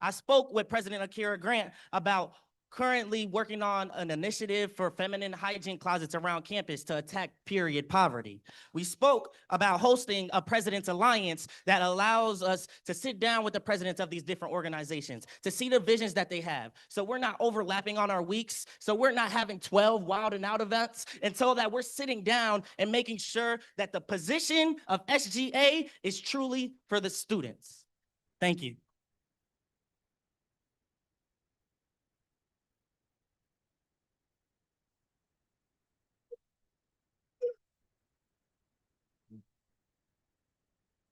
I spoke with President Akira Grant about currently working on an initiative for feminine hygiene closets around campus to attack period poverty. We spoke about hosting a president's alliance that allows us to sit down with the presidents of these different organizations to see the visions that they have. So we're not overlapping on our weeks. So we're not having 12 wild and out events until that we're sitting down and making sure that the position of SGA is truly for the students. Thank you.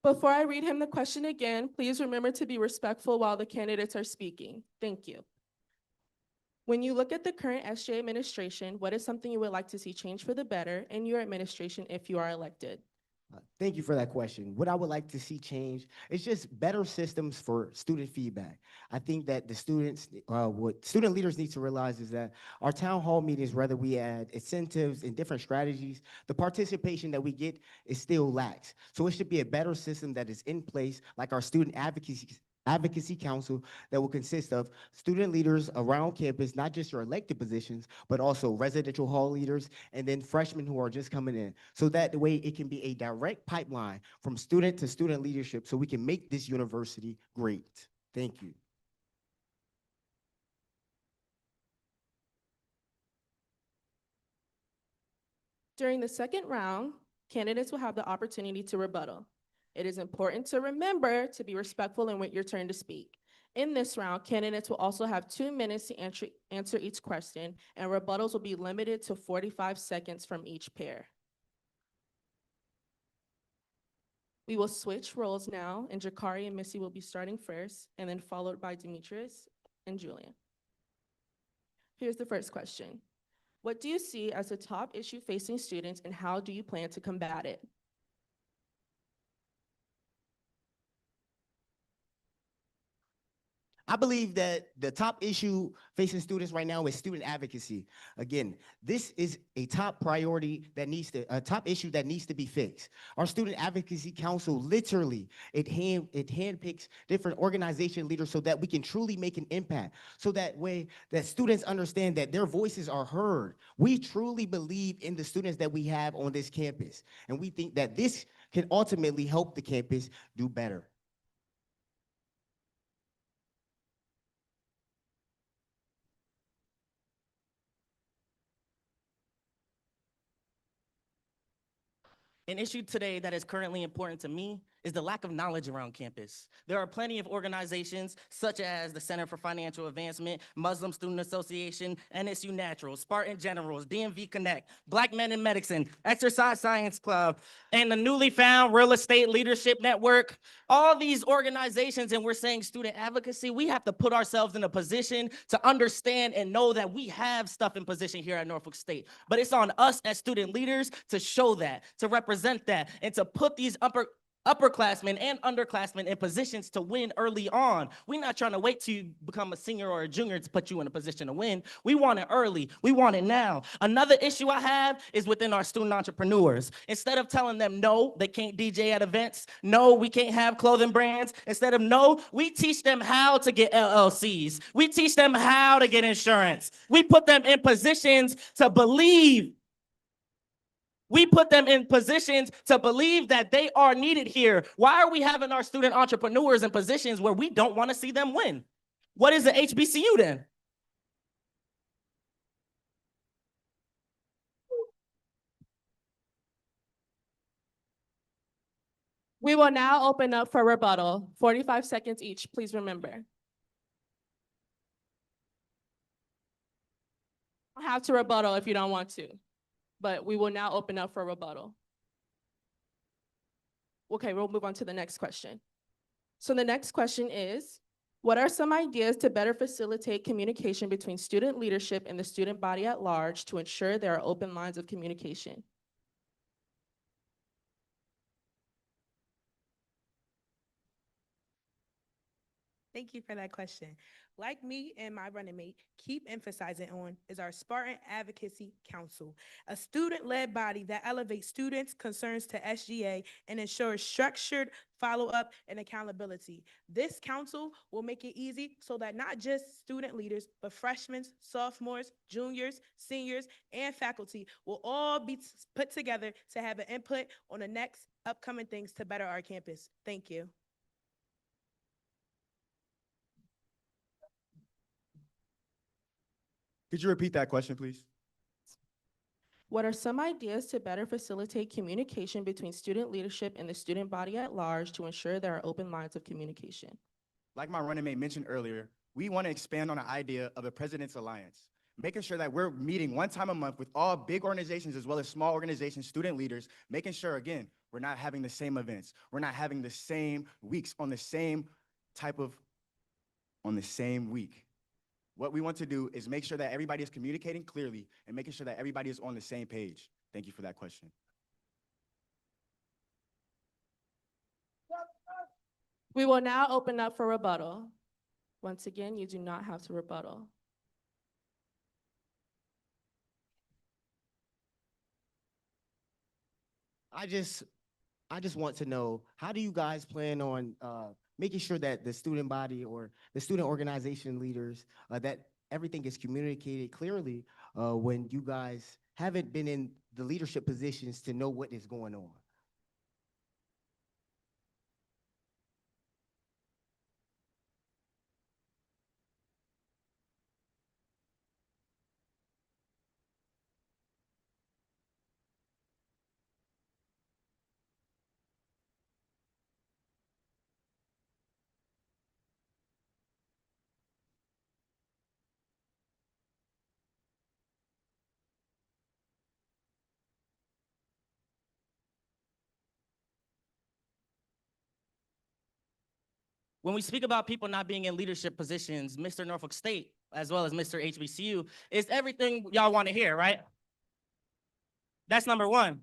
Before I read him the question again, please remember to be respectful while the candidates are speaking. Thank you. When you look at the current SGA administration, what is something you would like to see change for the better in your administration if you are elected? Thank you for that question. What I would like to see change is just better systems for student feedback. I think that the students, what student leaders need to realize is that our town hall meetings, whether we add incentives and different strategies, the participation that we get is still lacks. So it should be a better system that is in place, like our student advocacy council that will consist of student leaders around campus, not just your elected positions, but also residential hall leaders and then freshmen who are just coming in. So that the way it can be a direct pipeline from student to student leadership so we can make this university great. Thank you. During the second round, candidates will have the opportunity to rebuttal. It is important to remember to be respectful and wait your turn to speak. In this round, candidates will also have 2 minutes to answer each question, and rebuttals will be limited to 45 seconds from each pair. We will switch roles now, and Jakari and Missy will be starting first, and then followed by Demetrius and Julian. Here's the first question. What do you see as the top issue facing students, and how do you plan to combat it? I believe that the top issue facing students right now is student advocacy. Again, this is a top priority that a top issue that needs to be fixed. Our student advocacy council literally, it handpicks different organization leaders so that we can truly make an impact. So that way that students understand that their voices are heard. We truly believe in the students that we have on this campus. And we think that this can ultimately help the campus do better. An issue today that is currently important to me is the lack of knowledge around campus. There are plenty of organizations such as the Center for Financial Advancement, Muslim Student Association, NSU Natural, Spartan Generals, DMV Connect, Black Men in Medicine, Exercise Science Club, and the newly found Real Estate Leadership Network. All these organizations, and we're saying student advocacy, we have to put ourselves in a position to understand and know that we have stuff in position here at Norfolk State. But it's on us as student leaders to show that, to represent that, and to put these upperclassmen and underclassmen in positions to win early on. We're not trying to wait till you become a senior or a junior to put you in a position to win. We want it early. We want it now. Another issue I have is within our student entrepreneurs. Instead of telling them, no, they can't DJ at events, no, we can't have clothing brands, instead of no, we teach them how to get LLCs. We teach them how to get insurance. We put them in positions to believe. We put them in positions to believe that they are needed here. Why are we having our student entrepreneurs in positions where we don't want to see them win? What is the HBCU then? We will now open up for rebuttal. 45 seconds each, please remember. You don't have to rebuttal if you don't want to, but we will now open up for rebuttal. Okay, we'll move on to the next question. So the next question is, what are some ideas to better facilitate communication between student leadership and the student body at large to ensure there are open lines of communication? Thank you for that question. Like me and my running mate keep emphasizing on is our Spartan Advocacy Council, a student-led body that elevates students' concerns to SGA and ensures structured follow-up and accountability. This council will make it easy so that not just student leaders, but freshmen, sophomores, juniors, seniors, and faculty will all be put together to have an input on the next upcoming things to better our campus. Thank you. Could you repeat that question, please? What are some ideas to better facilitate communication between student leadership and the student body at large to ensure there are open lines of communication? Like my running mate mentioned earlier, we want to expand on the idea of a President's Alliance, making sure that we're meeting one time a month with all big organizations as well as small organizations, student leaders, making sure, again, we're not having the same events. We're not having the same weeks on the same week. What we want to do is make sure that everybody is communicating clearly and making sure that everybody is on the same page. Thank you for that question. We will now open up for rebuttal. Once again, you do not have to rebuttal. I just want to know, how do you guys plan on making sure that the student body or the student organization leaders, that everything is communicated clearly when you guys haven't been in the leadership positions to know what is going on? When we speak about people not being in leadership positions, Mr. Norfolk State, as well as Mr. HBCU, is everything y'all want to hear, right? That's number one.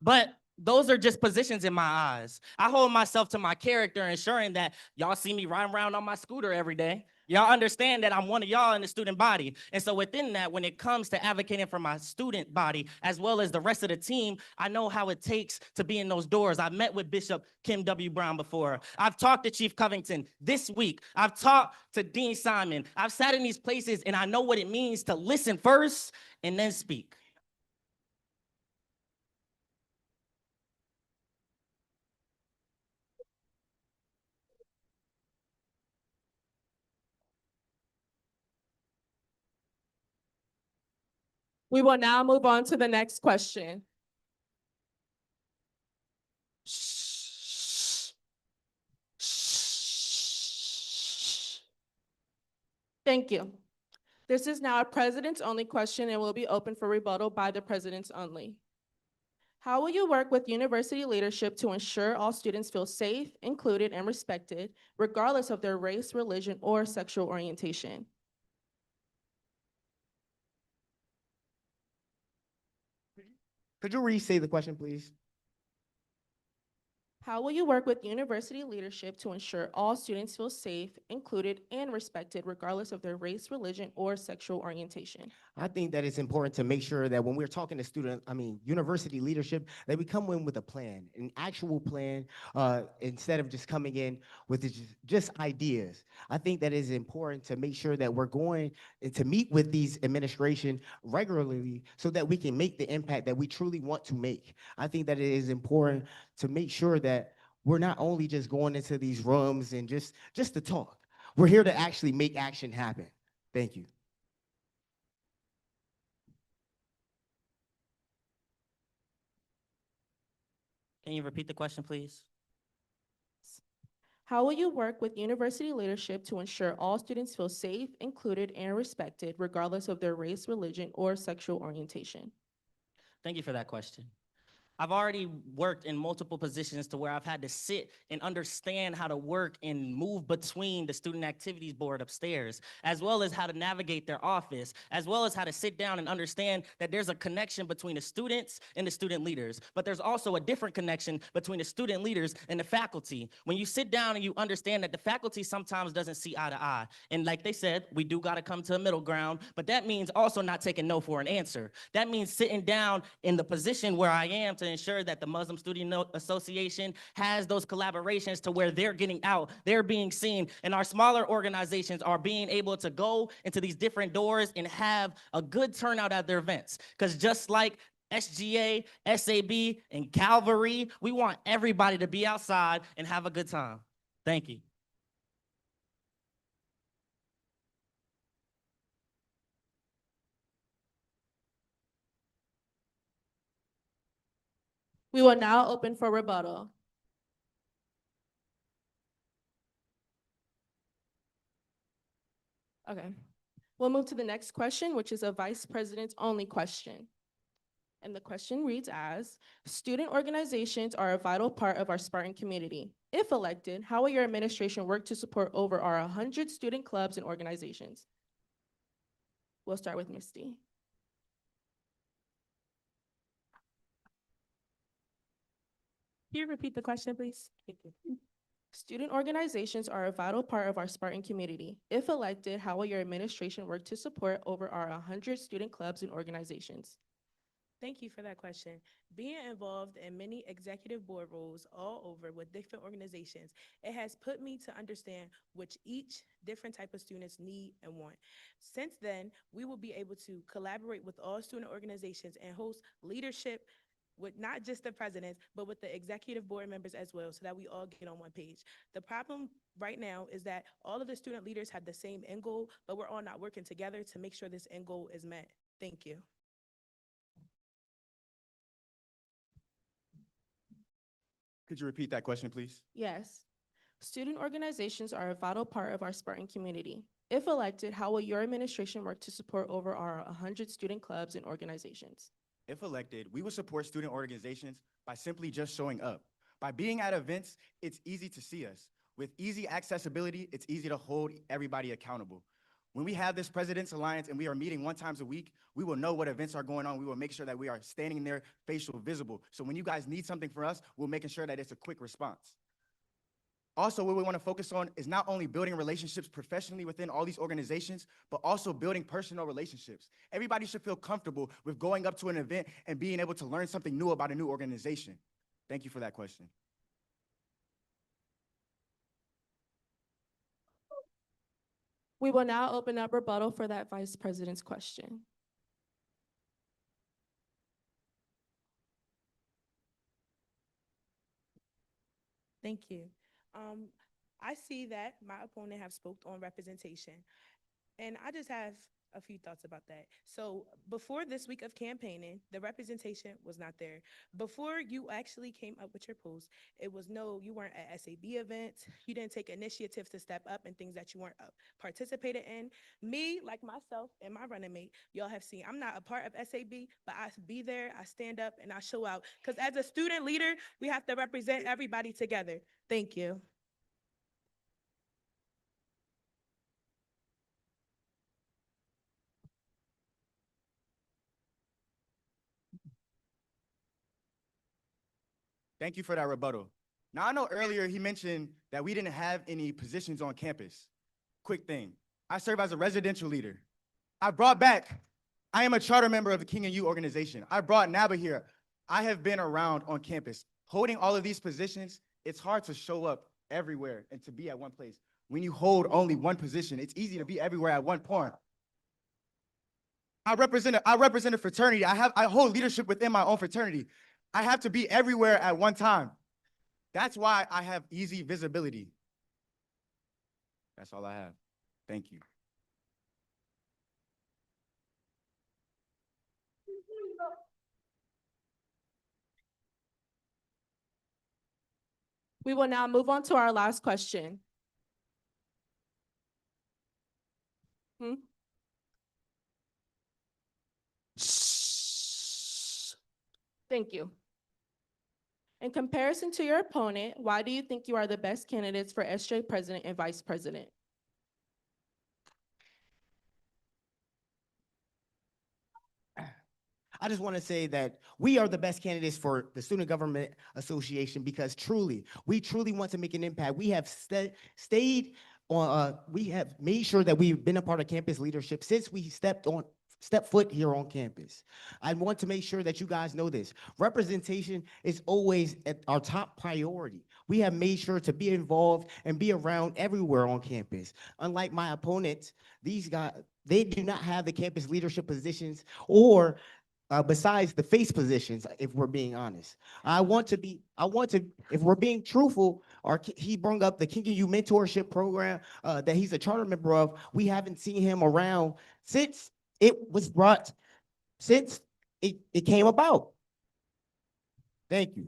But those are just positions in my eyes. I hold myself to my character, ensuring that y'all see me riding around on my scooter every day. Y'all understand that I'm one of y'all in the student body. And so within that, when it comes to advocating for my student body, as well as the rest of the team, I know how it takes to be in those doors. I've met with Bishop Kim W. Brown before. I've talked to Chief Covington this week. I've talked to Dean Simon. I've sat in these places and I know what it means to listen first and then speak. We will now move on to the next question. Thank you. This is now a president's only question and will be open for rebuttal by the president's only. How will you work with university leadership to ensure all students feel safe, included, and respected, regardless of their race, religion, or sexual orientation? Could you re-say the question, please? How will you work with university leadership to ensure all students feel safe, included, and respected, regardless of their race, religion, or sexual orientation? I think that it's important to make sure that when we're talking to university leadership, that we come in with a plan, an actual plan, instead of just coming in with just ideas. I think that it is important to make sure that we're going to meet with these administration regularly so that we can make the impact that we truly want to make. I think that it is important to make sure that we're not only just going into these rooms and just to talk. We're here to actually make action happen. Thank you. Can you repeat the question, please? How will you work with university leadership to ensure all students feel safe, included, and respected, regardless of their race, religion, or sexual orientation? Thank you for that question. I've already worked in multiple positions to where I've had to sit and understand how to work and move between the student activities board upstairs, as well as how to navigate their office, as well as how to sit down and understand that there's a connection between the students and the student leaders. But there's also a different connection between the student leaders and the faculty. When you sit down and you understand that the faculty sometimes doesn't see eye to eye. And like they said, we do got to come to a middle ground, but that means also not taking no for an answer. That means sitting down in the position where I am to ensure that the Muslim Student Association has those collaborations to where they're getting out, they're being seen, and our smaller organizations are being able to go into these different doors and have a good turnout at their events. Because just like SGA, SAB, and Calvary, we want everybody to be outside and have a good time. Thank you. We will now open for rebuttal. Okay, we'll move to the next question, which is a vice president's only question. And the question reads as, student organizations are a vital part of our Spartan community. If elected, how will your administration work to support over our 100 student clubs and organizations? We'll start with Misty. Can you repeat the question, please? Thank you. Student organizations are a vital part of our Spartan community. If elected, how will your administration work to support over our 100 student clubs and organizations? Thank you for that question. Being involved in many executive board roles all over with different organizations, it has put me to understand which each different type of students need and want. Since then, we will be able to collaborate with all student organizations and host leadership with not just the presidents, but with the executive board members as well, so that we all get on one page. The problem right now is that all of the student leaders have the same end goal, but we're all not working together to make sure this end goal is met. Thank you. Could you repeat that question, please? Yes. Student organizations are a vital part of our Spartan community. If elected, how will your administration work to support over our 100 student clubs and organizations? If elected, we will support student organizations by simply just showing up. By being at events, it's easy to see us. With easy accessibility, it's easy to hold everybody accountable. When we have this President's Alliance and we are meeting 1 time a week, we will know what events are going on. We will make sure that we are standing there, facial visible. So when you guys need something from us, we're making sure that it's a quick response. Also, what we want to focus on is not only building relationships professionally within all these organizations, but also building personal relationships. Everybody should feel comfortable with going up to an event and being able to learn something new about a new organization. Thank you for that question. We will now open up rebuttal for that vice president's question. Thank you. I see that my opponent have spoke on representation, and I just have a few thoughts about that. So before this week of campaigning, the representation was not there. Before you actually came up with your post, it was no, you weren't at SAB events. You didn't take initiatives to step up in things that you weren't participated in. Me, like myself and my running mate, y'all have seen, I'm not a part of SAB, but I be there, I stand up, and I show out. Because as a student leader, we have to represent everybody together. Thank you. Thank you for that rebuttal. Now, I know earlier he mentioned that we didn't have any positions on campus. Quick thing, I serve as a residential leader. I am a charter member of the King and You organization. I brought NABA here. I have been around on campus. Holding all of these positions, it's hard to show up everywhere and to be at one place. When you hold only one position, it's easy to be everywhere at one point. I represent a fraternity. I hold leadership within my own fraternity. I have to be everywhere at one time. That's why I have easy visibility. That's all I have. Thank you. We will now move on to our last question. Thank you. In comparison to your opponent, why do you think you are the best candidates for SJ president and vice president? I just want to say that we are the best candidates for the Student Government Association because we truly want to make an impact. We have stayed on, we have made sure that we've been a part of campus leadership since we stepped foot here on campus. I want to make sure that you guys know this. Representation is always at our top priority. We have made sure to be involved and be around everywhere on campus. Unlike my opponents, these guys, they do not have the campus leadership positions or besides the face positions, if we're being honest. If we're being truthful, he brought up the King and You mentorship program that he's a charter member of. We haven't seen him around since it came about. Thank you.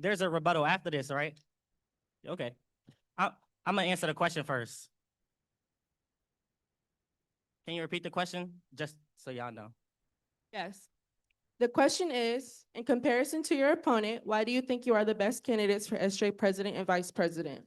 There's a rebuttal after this, right? Okay. I'm gonna answer the question first. Can you repeat the question, just so y'all know? Yes. The question is, in comparison to your opponent, why do you think you are the best candidates for SJ president and vice president?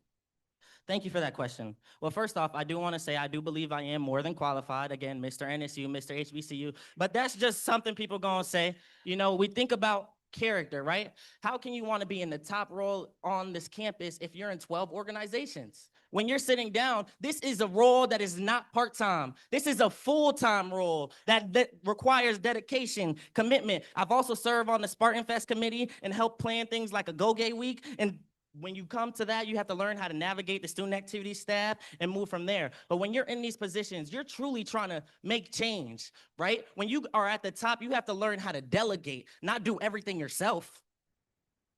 Thank you for that question. Well, first off, I do want to say I do believe I am more than qualified. Again, Mr. NSU, Mr. HBCU, but that's just something people gonna say. You know, we think about character, right? How can you want to be in the top role on this campus if you're in 12 organizations? When you're sitting down, this is a role that is not part-time. This is a full-time role that requires dedication, commitment. I've also served on the Spartan Fest committee and helped plan things like a Go-Gay week. And when you come to that, you have to learn how to navigate the student activity staff and move from there. But when you're in these positions, you're truly trying to make change, right? When you are at the top, you have to learn how to delegate, not do everything yourself.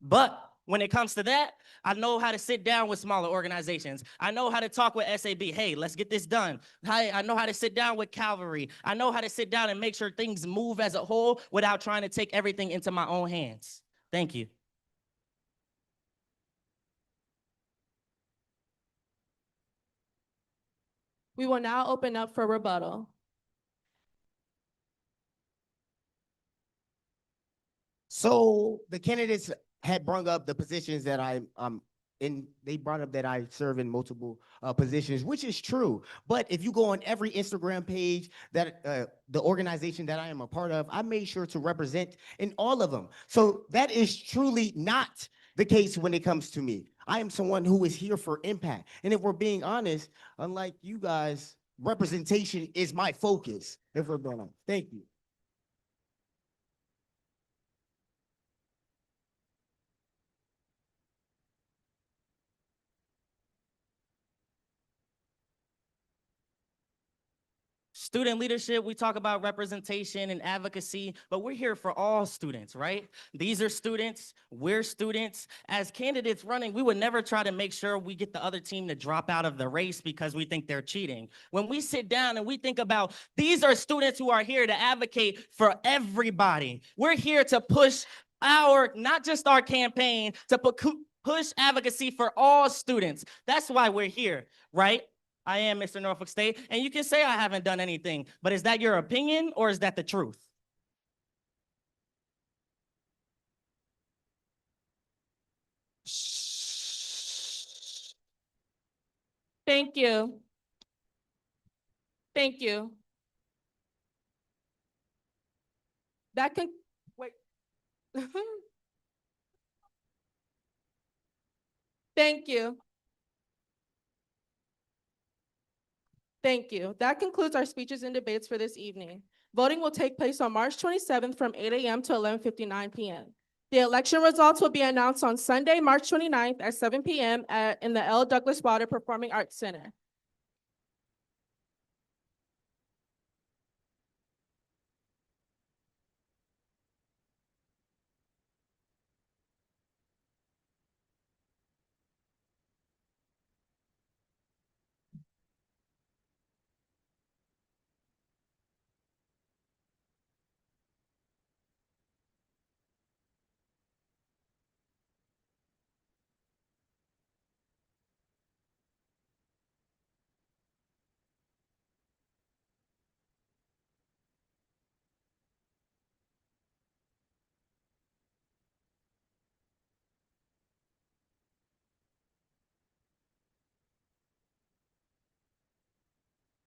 But when it comes to that, I know how to sit down with smaller organizations. I know how to talk with SAB. Hey, let's get this done. I know how to sit down with Calvary. I know how to sit down and make sure things move as a whole without trying to take everything into my own hands. Thank you. We will now open up for rebuttal. So the candidates had brought up the positions that they brought up that I serve in multiple positions, which is true. But if you go on every Instagram page that the organization that I am a part of, I made sure to represent in all of them. So that is truly not the case when it comes to me. I am someone who is here for impact. And if we're being honest, unlike you guys, representation is my focus, if we're being honest. Thank you. Student leadership, we talk about representation and advocacy, but we're here for all students, right? These are students, we're students. As candidates running, we would never try to make sure we get the other team to drop out of the race because we think they're cheating. When we sit down and we think about, these are students who are here to advocate for everybody. We're here to push not just our campaign, to push advocacy for all students. That's why we're here, right? I am Mr. Norfolk State, and you can say I haven't done anything, but is that your opinion or is that the truth? Thank you. Thank you. That can, wait. Thank you. Thank you. That concludes our speeches and debates for this evening. Voting will take place on March 27th from 8 a.m. to 11:59 p.m. The election results will be announced on Sunday, March 29th at 7 p.m. in the L. Douglas Wilder Performing Arts Center.